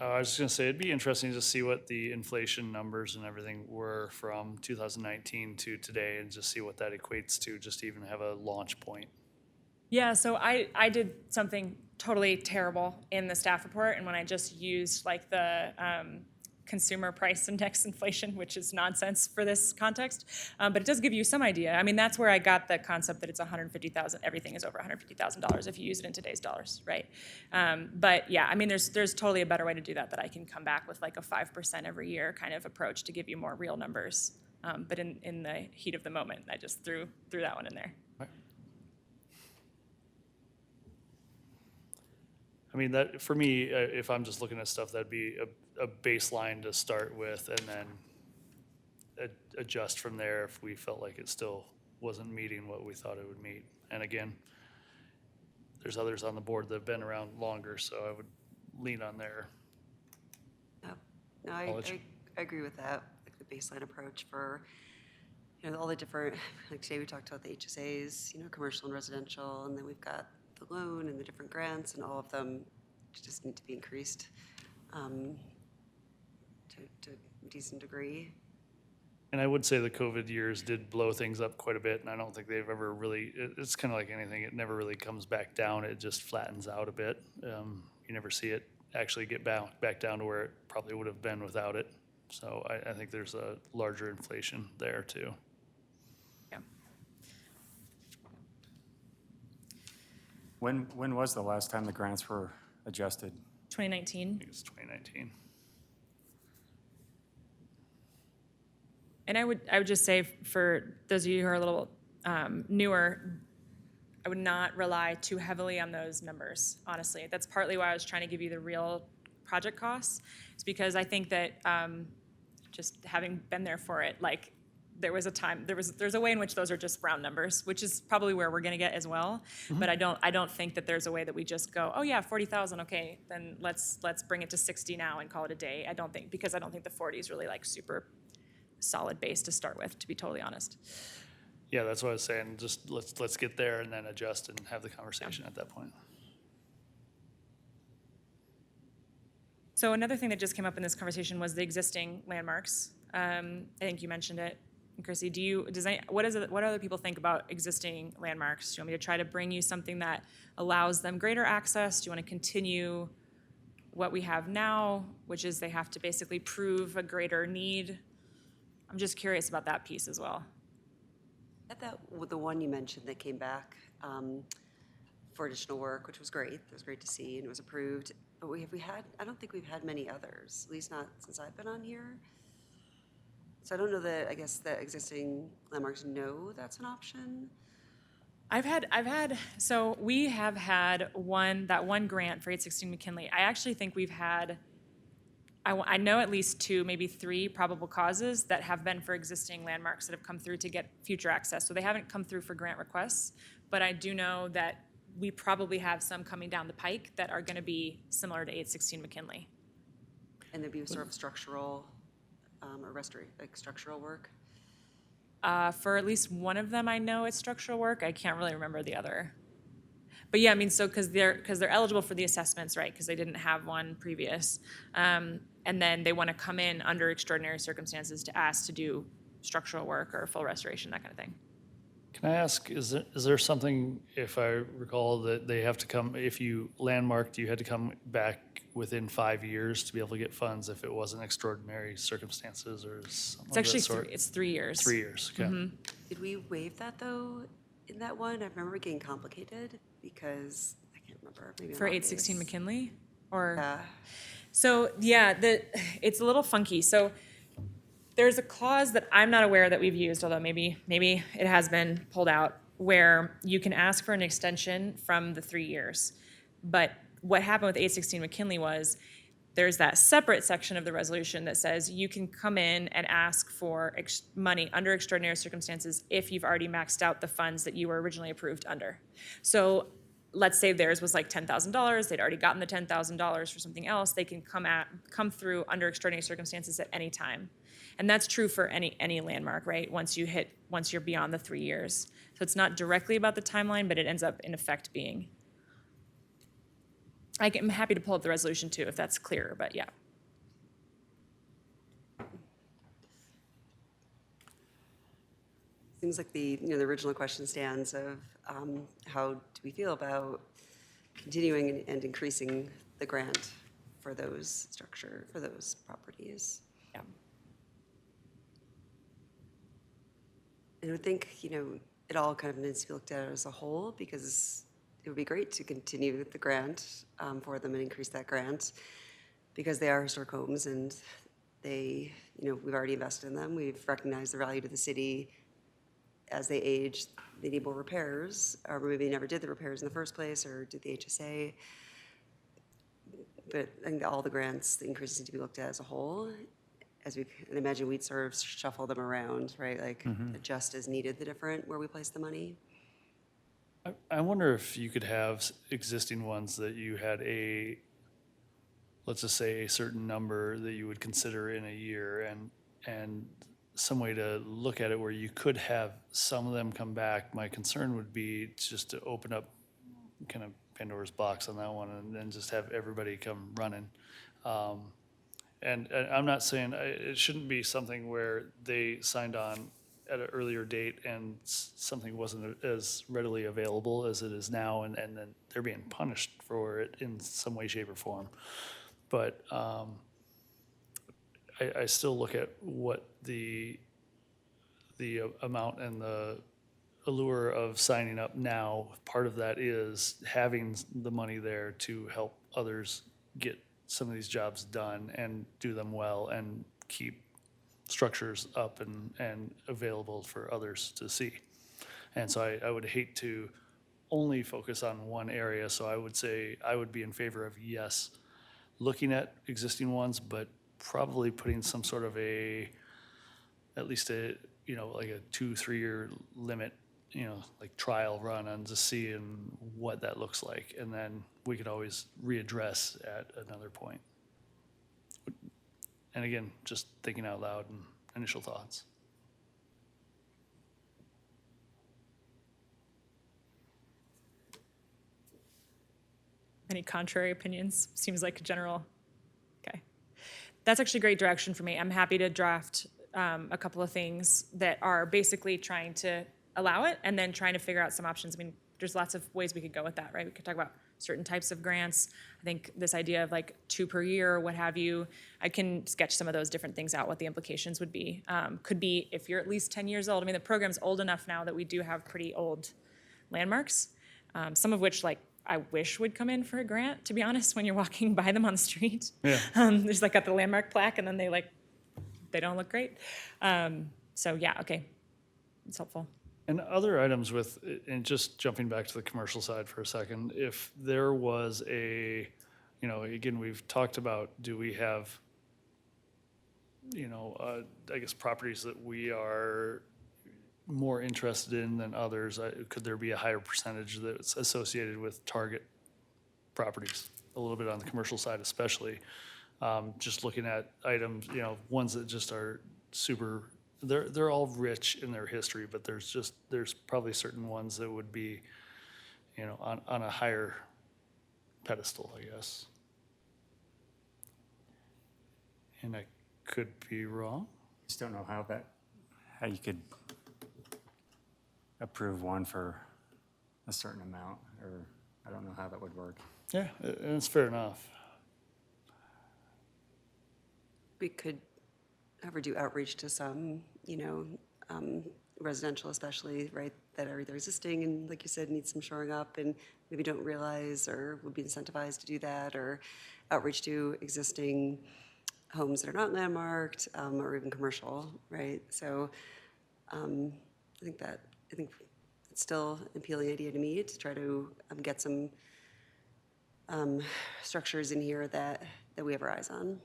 I was just going to say, it'd be interesting to see what the inflation numbers and everything were from 2019 to today, and just see what that equates to, just to even have a launch point. Yeah, so I did something totally terrible in the staff report, and when I just used like the consumer price index inflation, which is nonsense for this context. But it does give you some idea. I mean, that's where I got the concept that it's 150,000. Everything is over $150,000 if you use it in today's dollars, right? But yeah, I mean, there's totally a better way to do that I can come back with like a 5% every year kind of approach to give you more real numbers. But in the heat of the moment, I just threw that one in there. I mean, that, for me, if I'm just looking at stuff, that'd be a baseline to start with, and then adjust from there if we felt like it still wasn't meeting what we thought it would meet. And again, there's others on the board that have been around longer, so I would lean on there. No, I agree with that, like the baseline approach for, all the different, like today we talked about the HSAs, commercial and residential, and then we've got the loan and the different grants, and all of them just need to be increased to a decent degree. And I would say the COVID years did blow things up quite a bit, and I don't think they've ever really, it's kind of like anything, it never really comes back down, it just flattens out a bit. You never see it actually get back down to where it probably would have been without it. So I think there's a larger inflation there too. Yeah. When was the last time the grants were adjusted? 2019. I think it's 2019. And I would just say for those of you who are a little newer, I would not rely too heavily on those numbers, honestly. That's partly why I was trying to give you the real project costs. It's because I think that just having been there for it, like there was a time, there's a way in which those are just round numbers, which is probably where we're gonna get as well. Mm-hmm. But I don't think that there's a way that we just go, oh yeah, 40,000, okay, then let's bring it to 60 now and call it a day. Because I don't think the 40 is really like super solid base to start with, to be totally honest. Yeah, that's what I was saying. Just let's get there and then adjust and have the conversation at that point. So another thing that just came up in this conversation was the existing landmarks. I think you mentioned it, Chrissy. What other people think about existing landmarks? Do you want me to try to bring you something that allows them greater access? Do you want to continue what we have now, which is they have to basically prove a greater need? I'm just curious about that piece as well. The one you mentioned that came back for additional work, which was great. It was great to see, and it was approved. But I don't think we've had many others, at least not since I've been on here. So I don't know that, I guess the existing landmarks know that's an option. So we have had that one grant for 816 McKinley. I actually think we've had, I know at least 2, maybe 3 probable causes that have been for existing landmarks that have come through to get future access. So they haven't come through for grant requests, but I do know that we probably have some coming down the pike that are going to be similar to 816 McKinley. And there'd be sort of structural or structural work? For at least one of them, I know it's structural work. I can't really remember the other. But yeah, I mean, so because they're eligible for the assessments, right? Because they didn't have one previous, and then they want to come in under extraordinary circumstances to ask to do structural work or full restoration, that kind of thing. Can I ask, is there something, if I recall, that they have to come, if you landmarked, you had to come back within 5 years to be able to get funds if it wasn't extraordinary circumstances or something It's actually of that sort? it's 3 years. 3 years, okay. Mm-hmm. Did we waive that though in that one? I remember it getting complicated because I can't remember. Maybe For 816 McKinley? Or Yeah. So yeah, it's a little funky. So there's a clause that I'm not aware that we've used, although maybe it has been pulled out, where you can ask for an extension from the 3 years. But what happened with 816 McKinley was there's that separate section of the resolution that says you can come in and ask for money under extraordinary circumstances if you've already maxed out the funds that you were originally approved under. So let's say theirs was like $10,000, they'd already gotten the $10,000 for something else, they can come through under extraordinary circumstances at any time. And that's true for any landmark, right? Once you're beyond the 3 years. So it's not directly about the timeline, but it ends up in effect being. I'm happy to pull up the resolution too, if that's clearer, but yeah. Seems like the original question stands of how do we feel about continuing and increasing the grant for those properties. Yeah. And I would think, it all kind of needs to be looked at as a whole, because it would be great to continue the grant for them and increase that grant, because they are historic homes and they, we've already invested in them. We've recognized the value to the city. As they age, they need more repairs, or maybe they never did the repairs in the first place, or did the HSA. But I think all the grants, the increases need to be looked at as a whole. And imagine we'd sort of shuffle them around, right? Like adjust as needed the different where we place the money. I wonder if you could have existing ones that you had let's just say a certain number that you would consider in a year, and some way to look at it where you could have some of them come back. My concern would be just to open up kind of Pandora's box on that one, and then just have everybody come running. And I'm not saying it shouldn't be something where they signed on at an earlier date and something wasn't as readily available as it is now, and then they're being punished for it in some way, shape, or form. But I still look at what the amount and the allure of signing up now. Part of that is having the money there to help others get some of these jobs done and do them well and keep structures up and available for others to see. And so I would hate to only focus on one area. So I would say I would be in favor of, yes, looking at existing ones, but probably putting some sort of at least like a 2-3 year limit, like trial run on just seeing what that looks like. And then we could always readdress at another point. And again, just thinking out loud and initial thoughts. Any contrary opinions? Seems like a general. Okay. That's actually great direction for me. I'm happy to draft a couple of things that are basically trying to allow it and then trying to figure out some options. I mean, there's lots of ways we could go with that, right? We could talk about certain types of grants. I think this idea of like 2 per year or what have you, I can sketch some of those different things out, what the implications would be. Could be if you're at least 10 years old. I mean, the program's old enough now that we do have pretty old landmarks, some of which like I wish would come in for a grant, to be honest, when you're walking by them on the street. Yeah. There's like got the landmark plaque and then they don't look great. So yeah, okay, it's helpful. And other items and just jumping back to the commercial side for a second, if there was again, we've talked about, do we have, I guess properties that we are more interested in than others? Could there be a higher percentage that's associated with target properties, a little bit on the commercial side especially? Just looking at items, ones that just are super, they're all rich in their history, but there's probably certain ones that would be, on a higher pedestal, I guess. And I could be wrong. Just don't know how you could approve one for a certain amount, or I don't know how that would work. Yeah, and it's fair enough. We could ever do outreach to some, residential especially, right, that are either existing and, like you said, need some shoring up and maybe don't realize or would be incentivized to do that, or outreach to existing homes that are not landmarked, or even commercial, right? So I think it's still an appealing idea to me to try to get some structures in here that we have our eyes on.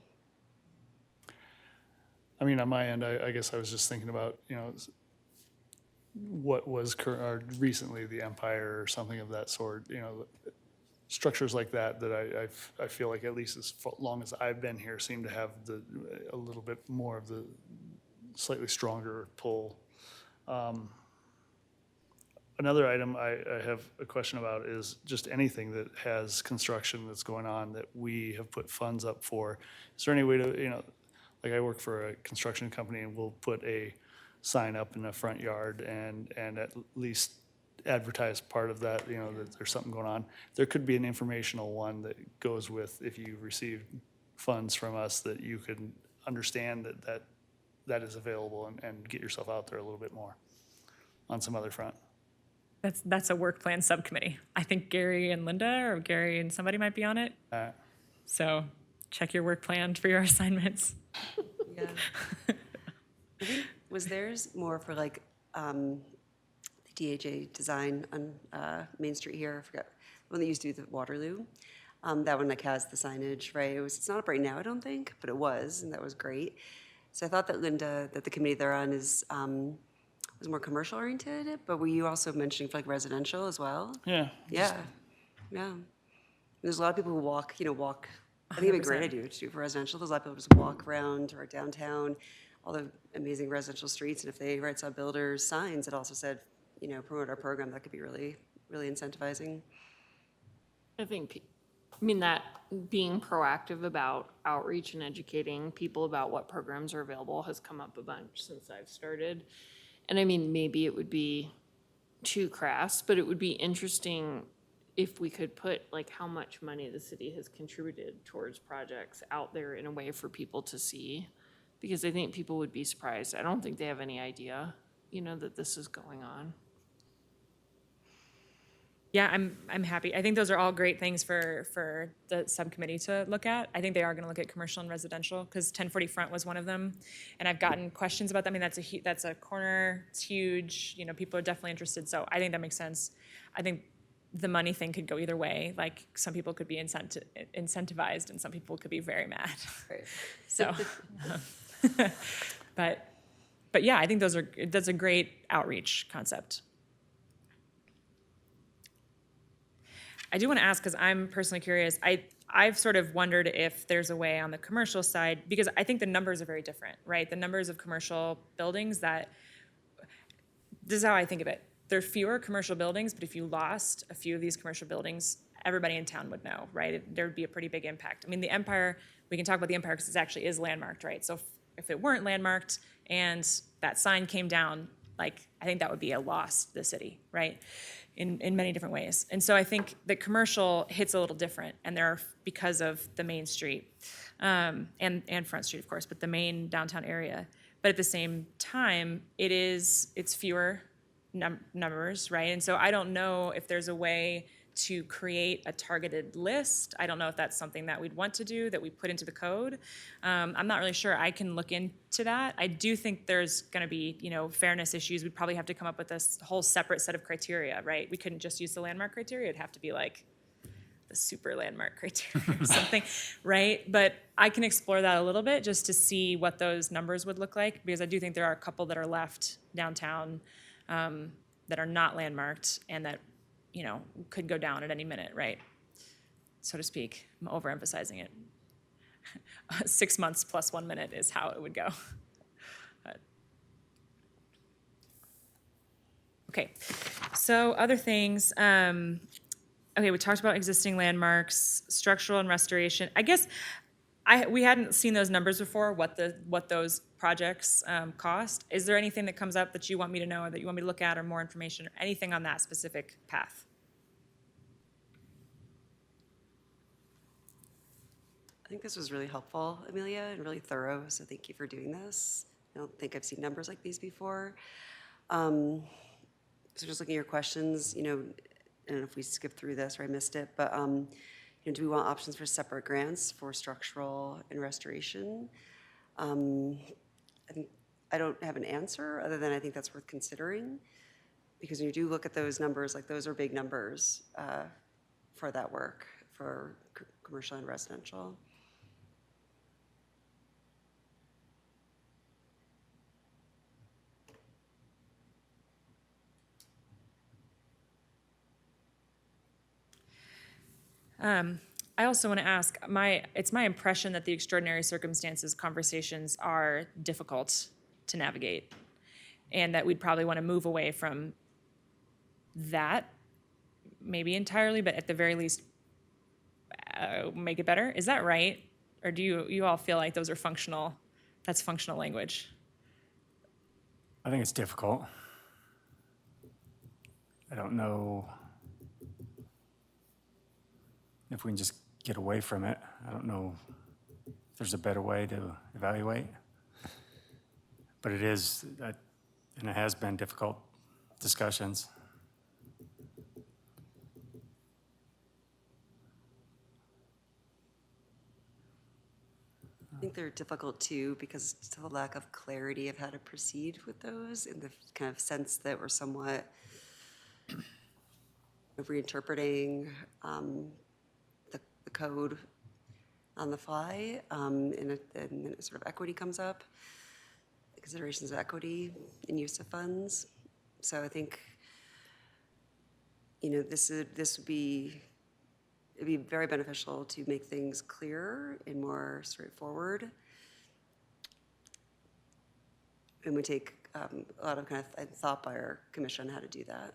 I mean, on my end, I guess I was just thinking about, what was recently the Empire or something of that sort, structures like that I feel like at least as long as I've been here seem to have a little bit more of the slightly stronger pull. Another item I have a question about is just anything that has construction that's going on that we have put funds up for. Is there any way to, like I work for a construction company and we'll put a sign up in the front yard and at least advertise part of that, that there's something going on. There could be an informational one that goes with if you receive funds from us that you could understand that is available and get yourself out there a little bit more on some other front. That's a work plan subcommittee. I think Gary and Linda or Gary and somebody might be on it. So check your work plan for your assignments. Yeah. I think, was theirs more for like the DHA design on Main Street here? I forgot. The one that used to do the Waterloo. That one like has the signage, right? It's not up right now, I don't think, but it was, and that was great. So I thought that Linda, that the committee they're on is was more commercial oriented, but were you also mentioning for like residential as well? Yeah. Yeah, yeah. There's a lot of people who walk, I think it'd be a great 100%. idea to do for residential. There's a lot of people who just walk around our downtown, all the amazing residential streets, and if they saw builders' signs that also said, promote our program, that could be really, really incentivizing. I think, I mean, that being proactive about outreach and educating people about what programs are available has come up a bunch since I've started. And I mean, maybe it would be too crass, but it would be interesting if we could put like how much money the city has contributed towards projects out there in a way for people to see. Because I think people would be surprised. I don't think they have any idea, that this is going on. Yeah, I'm happy. I think those are all great things for the subcommittee to look at. I think they are going to look at commercial and residential because 1040 Front was one of them, and I've gotten questions about that. I mean, that's a corner. It's huge. People are definitely interested. So I think that makes sense. I think the money thing could go either way. Like some people could be incentivized, and some people could be very mad. Right. So, but yeah, I think that's a great outreach concept. I do want to ask, because I'm personally curious, I've sort of wondered if there's a way on the commercial side, because I think the numbers are very different, right? The numbers of commercial buildings this is how I think of it. There are fewer commercial buildings, but if you lost a few of these commercial buildings, everybody in town would know, right? There would be a pretty big impact. I mean, the Empire, we can talk about the Empire because it actually is landmarked, right? So if it weren't landmarked and that sign came down, I think that would be a loss to the city, right? In many different ways. And so I think the commercial hits a little different, and because of the Main Street, and Front Street, of course, but the main downtown area. But at the same time, it's fewer numbers, right? And so I don't know if there's a way to create a targeted list. I don't know if that's something that we'd want to do, that we put into the code. I'm not really sure. I can look into that. I do think there's going to be, fairness issues. We'd probably have to come up with this whole separate set of criteria, right? We couldn't just use the landmark criteria. It'd have to be like the super landmark criteria or something, right? But I can explore that a little bit just to see what those numbers would look like, because I do think there are a couple that are left downtown that are not landmarked and that could go down at any minute, right? So to speak. I'm overemphasizing it. 6 months plus 1 minute is how it would go. Okay, so other things. Okay, we talked about existing landmarks, structural and restoration. I guess we hadn't seen those numbers before, what those projects cost. Is there anything that comes up that you want me to know or that you want me to look at or more information or anything on that specific path? I think this was really helpful, Amelia, and really thorough, so thank you for doing this. I don't think I've seen numbers like these before. So just looking at your questions, I don't know if we skipped through this or I missed it, but do we want options for separate grants for structural and restoration? I don't have an answer other than I think that's worth considering, because when you do look at those numbers, those are big numbers for that work, for commercial and residential. I also want to ask, it's my impression that the extraordinary circumstances conversations are difficult to navigate, and that we'd probably want to move away from that, maybe entirely, but at the very least, make it better. Is that right? Or do you all feel like those are functional, that's functional language? I think it's difficult. I don't know if we can just get away from it. I don't know there's a better way to evaluate. But it is, and it has been difficult discussions. I think they're difficult too because it's the lack of clarity of how to proceed with those in the kind of sense that we're somewhat reinterpreting the code on the fly, and then sort of equity comes up, considerations of equity and use of funds. So I think, it'd be very beneficial to make things clearer and more straightforward. And would take a lot of kind of thought by our commission how to do that.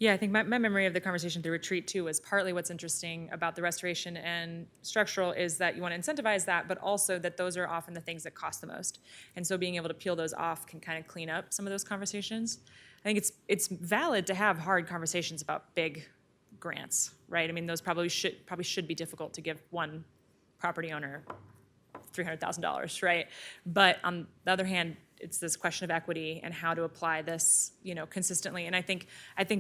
Yeah, I think my memory of the conversation through retreat too was partly what's interesting about the restoration and structural is that you want to incentivize that, but also that those are often the things that cost the most. And so being able to peel those off can kind of clean up some of those conversations. I think it's valid to have hard conversations about big grants, right? I mean, those probably should be difficult to give one property owner $300,000, right? But on the other hand, it's this question of equity and how to apply this, consistently. And I think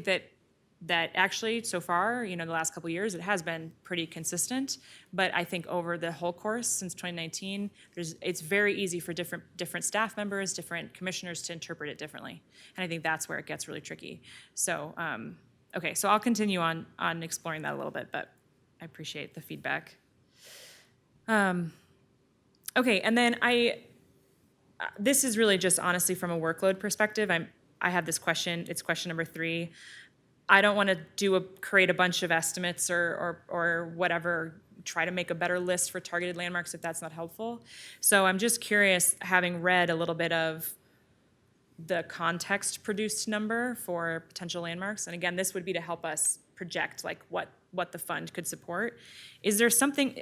that actually so far, the last couple of years, it has been pretty consistent. But I think over the whole course since 2019, it's very easy for different staff members, different commissioners to interpret it differently. And I think that's where it gets really tricky. So, okay, so I'll continue on exploring that a little bit, but I appreciate the feedback. Okay, and then this is really just honestly from a workload perspective. I have this question. It's question number 3. I don't want to create a bunch of estimates or whatever. Try to make a better list for targeted landmarks if that's not helpful. So I'm just curious, having read a little bit of the context produced number for potential landmarks, and again, this would be to help us project like what the fund could support. Is there something,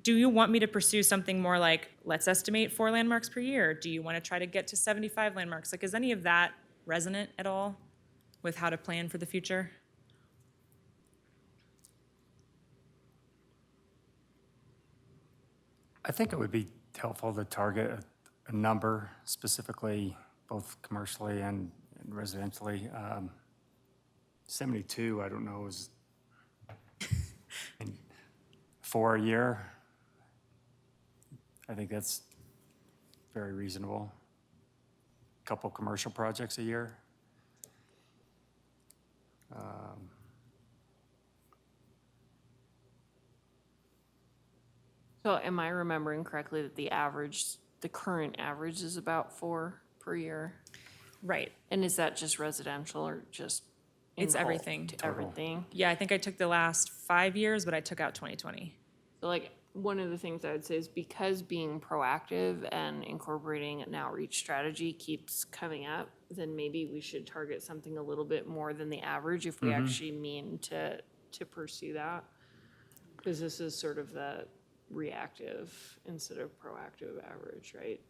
do you want me to pursue something more like, let's estimate 4 landmarks per year? Do you want to try to get to 75 landmarks? Like, is any of that resonant at all with how to plan for the future? I think it would be helpful to target a number specifically, both commercially and residentially. 72, I don't know, is for a year. I think that's very reasonable. A couple commercial projects a year. So am I remembering correctly that the current average is about 4 per year? Right. And is that just residential or just? It's in everything. bulk to everything? Yeah, I think I took the last 5 years, but I took out 2020. So like, one of the things I would say is because being proactive and incorporating an outreach strategy keeps coming up, then maybe we should target something a little bit more than the average if we actually mean to pursue that. Because this is sort of the reactive instead of proactive average, right?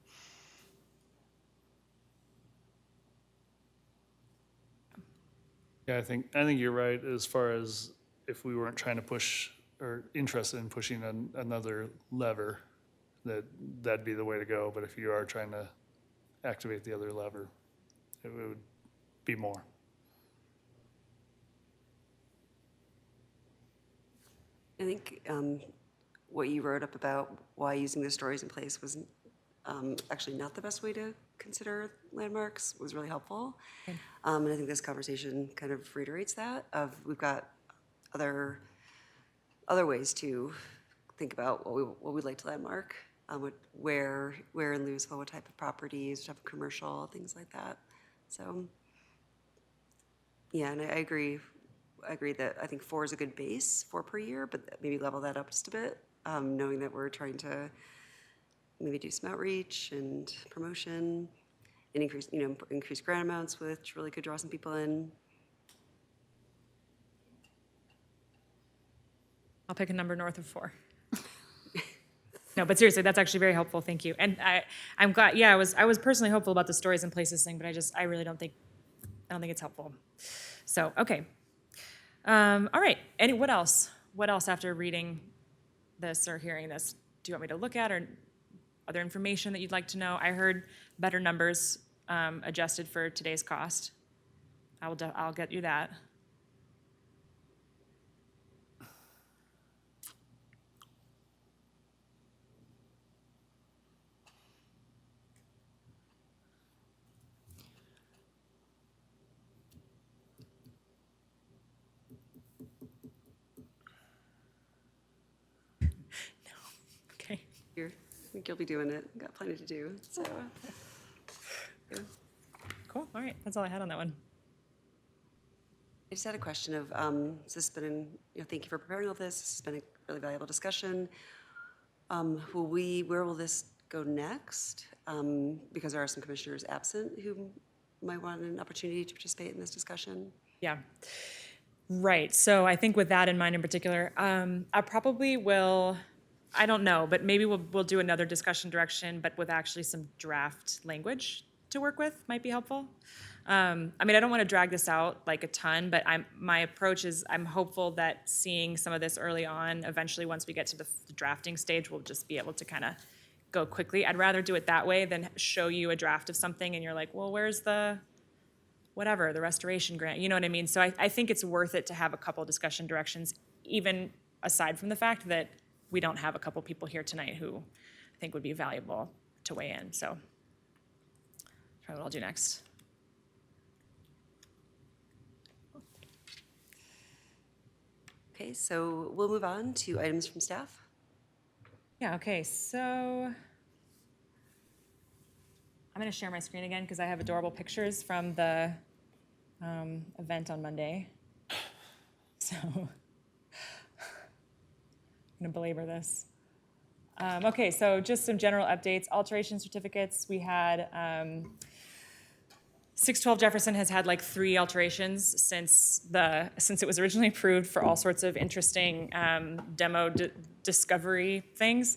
Yeah, I think you're right as far as if we weren't trying to push or interested in pushing another lever, that'd be the way to go. But if you are trying to activate the other lever, it would be more. I think what you wrote up about why using the stories in place was actually not the best way to consider landmarks was really helpful. And I think this conversation kind of reiterates that we've got other ways to think about what we'd like to landmark, where in Louisville, what type of properties, what type of commercial, things like that. So, yeah, and I agree that I think 4 is a good base, 4 per year, but maybe level that up just a bit, knowing that we're trying to maybe do some outreach and promotion and increase grant amounts, which really could draw some people in. I'll pick a number north of 4. No, but seriously, that's actually very helpful. Thank you. And I'm glad. Yeah, I was personally hopeful about the stories and places thing, but I really don't think I don't think it's helpful. So, okay. All right, what else? What else after reading this or hearing this do you want me to look at, or other information that you'd like to know? I heard better numbers adjusted for today's cost. I'll get you that. Okay. I think you'll be doing it. Got plenty to do, so. Yeah. Cool. All right. That's all I had on that one. I just had a question of, this has been, thank you for preparing all this. This has been a really valuable discussion. Where will this go next? Because there are some commissioners absent who might want an opportunity to participate in this discussion. Yeah. Right. So I think with that in mind in particular, I probably will, I don't know, but maybe we'll do another discussion direction, but with actually some draft language to work with might be helpful. I mean, I don't want to drag this out like a ton, but my approach is I'm hopeful that seeing some of this early on, eventually once we get to the drafting stage, we'll just be able to kind of go quickly. I'd rather do it that way than show you a draft of something and you're like, well, where's the whatever, the restoration grant? You know what I mean? So I think it's worth it to have a couple discussion directions, even aside from the fact that we don't have a couple people here tonight who I think would be valuable to weigh in. So try what I'll do next. Okay, so we'll move on to items from staff. Yeah, okay, so I'm gonna share my screen again because I have adorable pictures from the event on Monday. So I'm gonna belabor this. Okay, so just some general updates. Alteration certificates, we had 612 Jefferson has had like 3 alterations since it was originally approved for all sorts of interesting demo discovery things.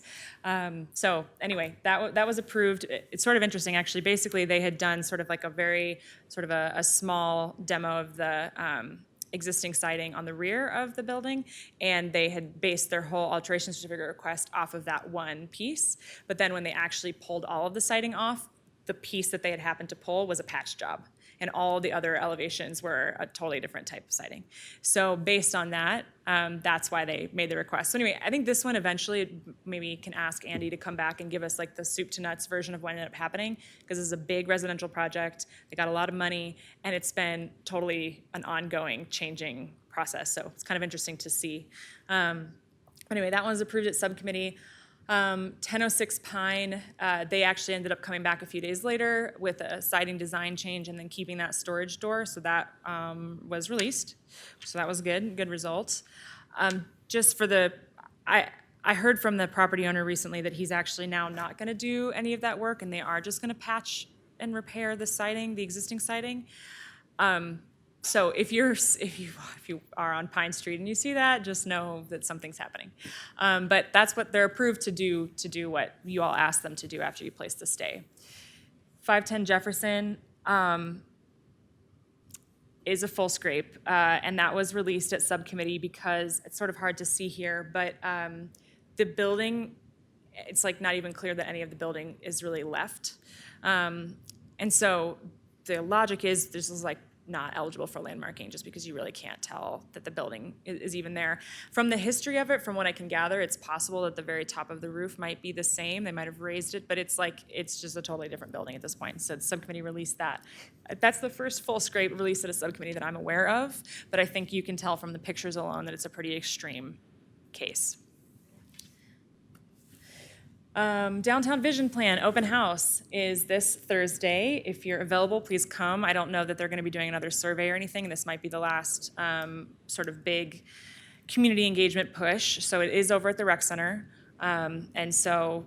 So anyway, that was approved. It's sort of interesting actually. Basically, they had done sort of like a very sort of a small demo of the existing siding on the rear of the building, and they had based their whole alteration certificate request off of that one piece. But then when they actually pulled all of the siding off, the piece that they had happened to pull was a patch job, and all the other elevations were a totally different type of siding. So based on that, that's why they made the request. So anyway, I think this one eventually maybe can ask Andy to come back and give us like the soup to nuts version of what ended up happening, because this is a big residential project. They got a lot of money, and it's been totally an ongoing changing process. So it's kind of interesting to see. Anyway, that one was approved at subcommittee. 1006 Pine, they actually ended up coming back a few days later with a siding design change and then keeping that storage door, so that was released. So that was good result. Just for the, I heard from the property owner recently that he's actually now not gonna do any of that work, and they are just gonna patch and repair the siding, the existing siding. So if you are on Pine Street and you see that, just know that something's happening. But that's what they're approved to do what you all asked them to do after you place the stay. 510 Jefferson is a full scrape, and that was released at subcommittee because it's sort of hard to see here, but the building, it's like not even clear that any of the building is really left. And so the logic is this is like not eligible for landmarking just because you really can't tell that the building is even there. From the history of it, from what I can gather, it's possible that the very top of the roof might be the same. They might have raised it, but it's just a totally different building at this point. So the subcommittee released that. That's the first full scrape release at a subcommittee that I'm aware of, but I think you can tell from the pictures alone that it's a pretty extreme case. Downtown Vision Plan open house is this Thursday. If you're available, please come. I don't know that they're going to be doing another survey or anything. This might be the last sort of big community engagement push. So it is over at the Rec Center. And so,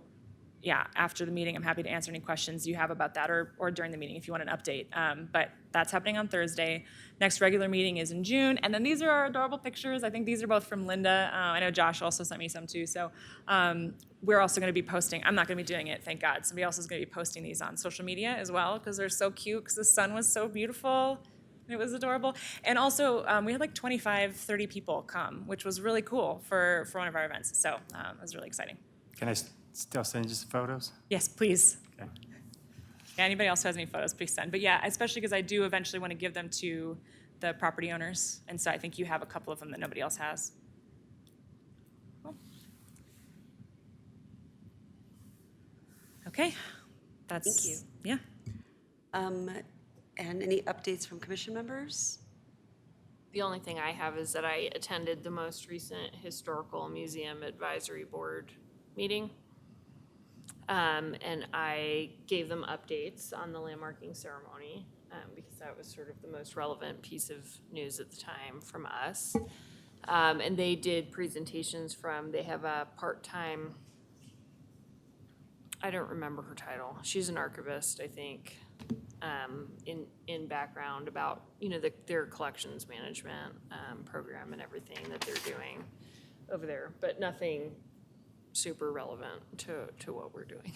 yeah, after the meeting, I'm happy to answer any questions you have about that or during the meeting if you want an update. But that's happening on Thursday. Next regular meeting is in June. And then these are our adorable pictures. I think these are both from Linda. I know Josh also sent me some too. So we're also going to be posting. I'm not going to be doing it, thank God. Somebody else is going to be posting these on social media as well because they're so cute because the sun was so beautiful. It was adorable. And also, we had like 25, 30 people come, which was really cool for one of our events. So it was really exciting. Can I still send you some photos? Yes, please. Okay. Yeah, anybody else who has any photos, please send. But yeah, especially because I do eventually want to give them to the property owners. And so I think you have a couple of them that nobody else has. Cool. Okay. That's, Thank you. Yeah. And any updates from commission members? The only thing I have is that I attended the most recent Historical Museum Advisory Board meeting. And I gave them updates on the landmarking ceremony, because that was sort of the most relevant piece of news at the time from us. And they did presentations they have a part-time, I don't remember her title. She's an archivist, I think, in background about, their collections management program and everything that they're doing over there, but nothing super relevant to what we're doing.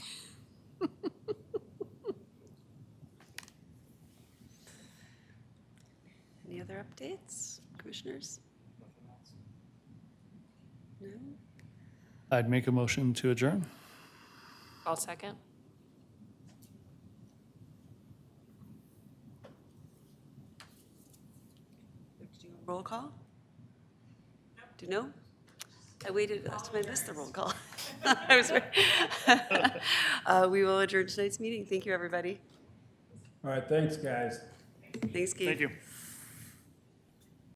Any other updates, commissioners? No? I'd make a motion to adjourn. I'll second. Do you roll call? Do you know? I waited last time I missed the roll call. I was we will adjourn tonight's meeting. Thank you, everybody. All right, thanks, guys. Thanks, Keith. Thank you.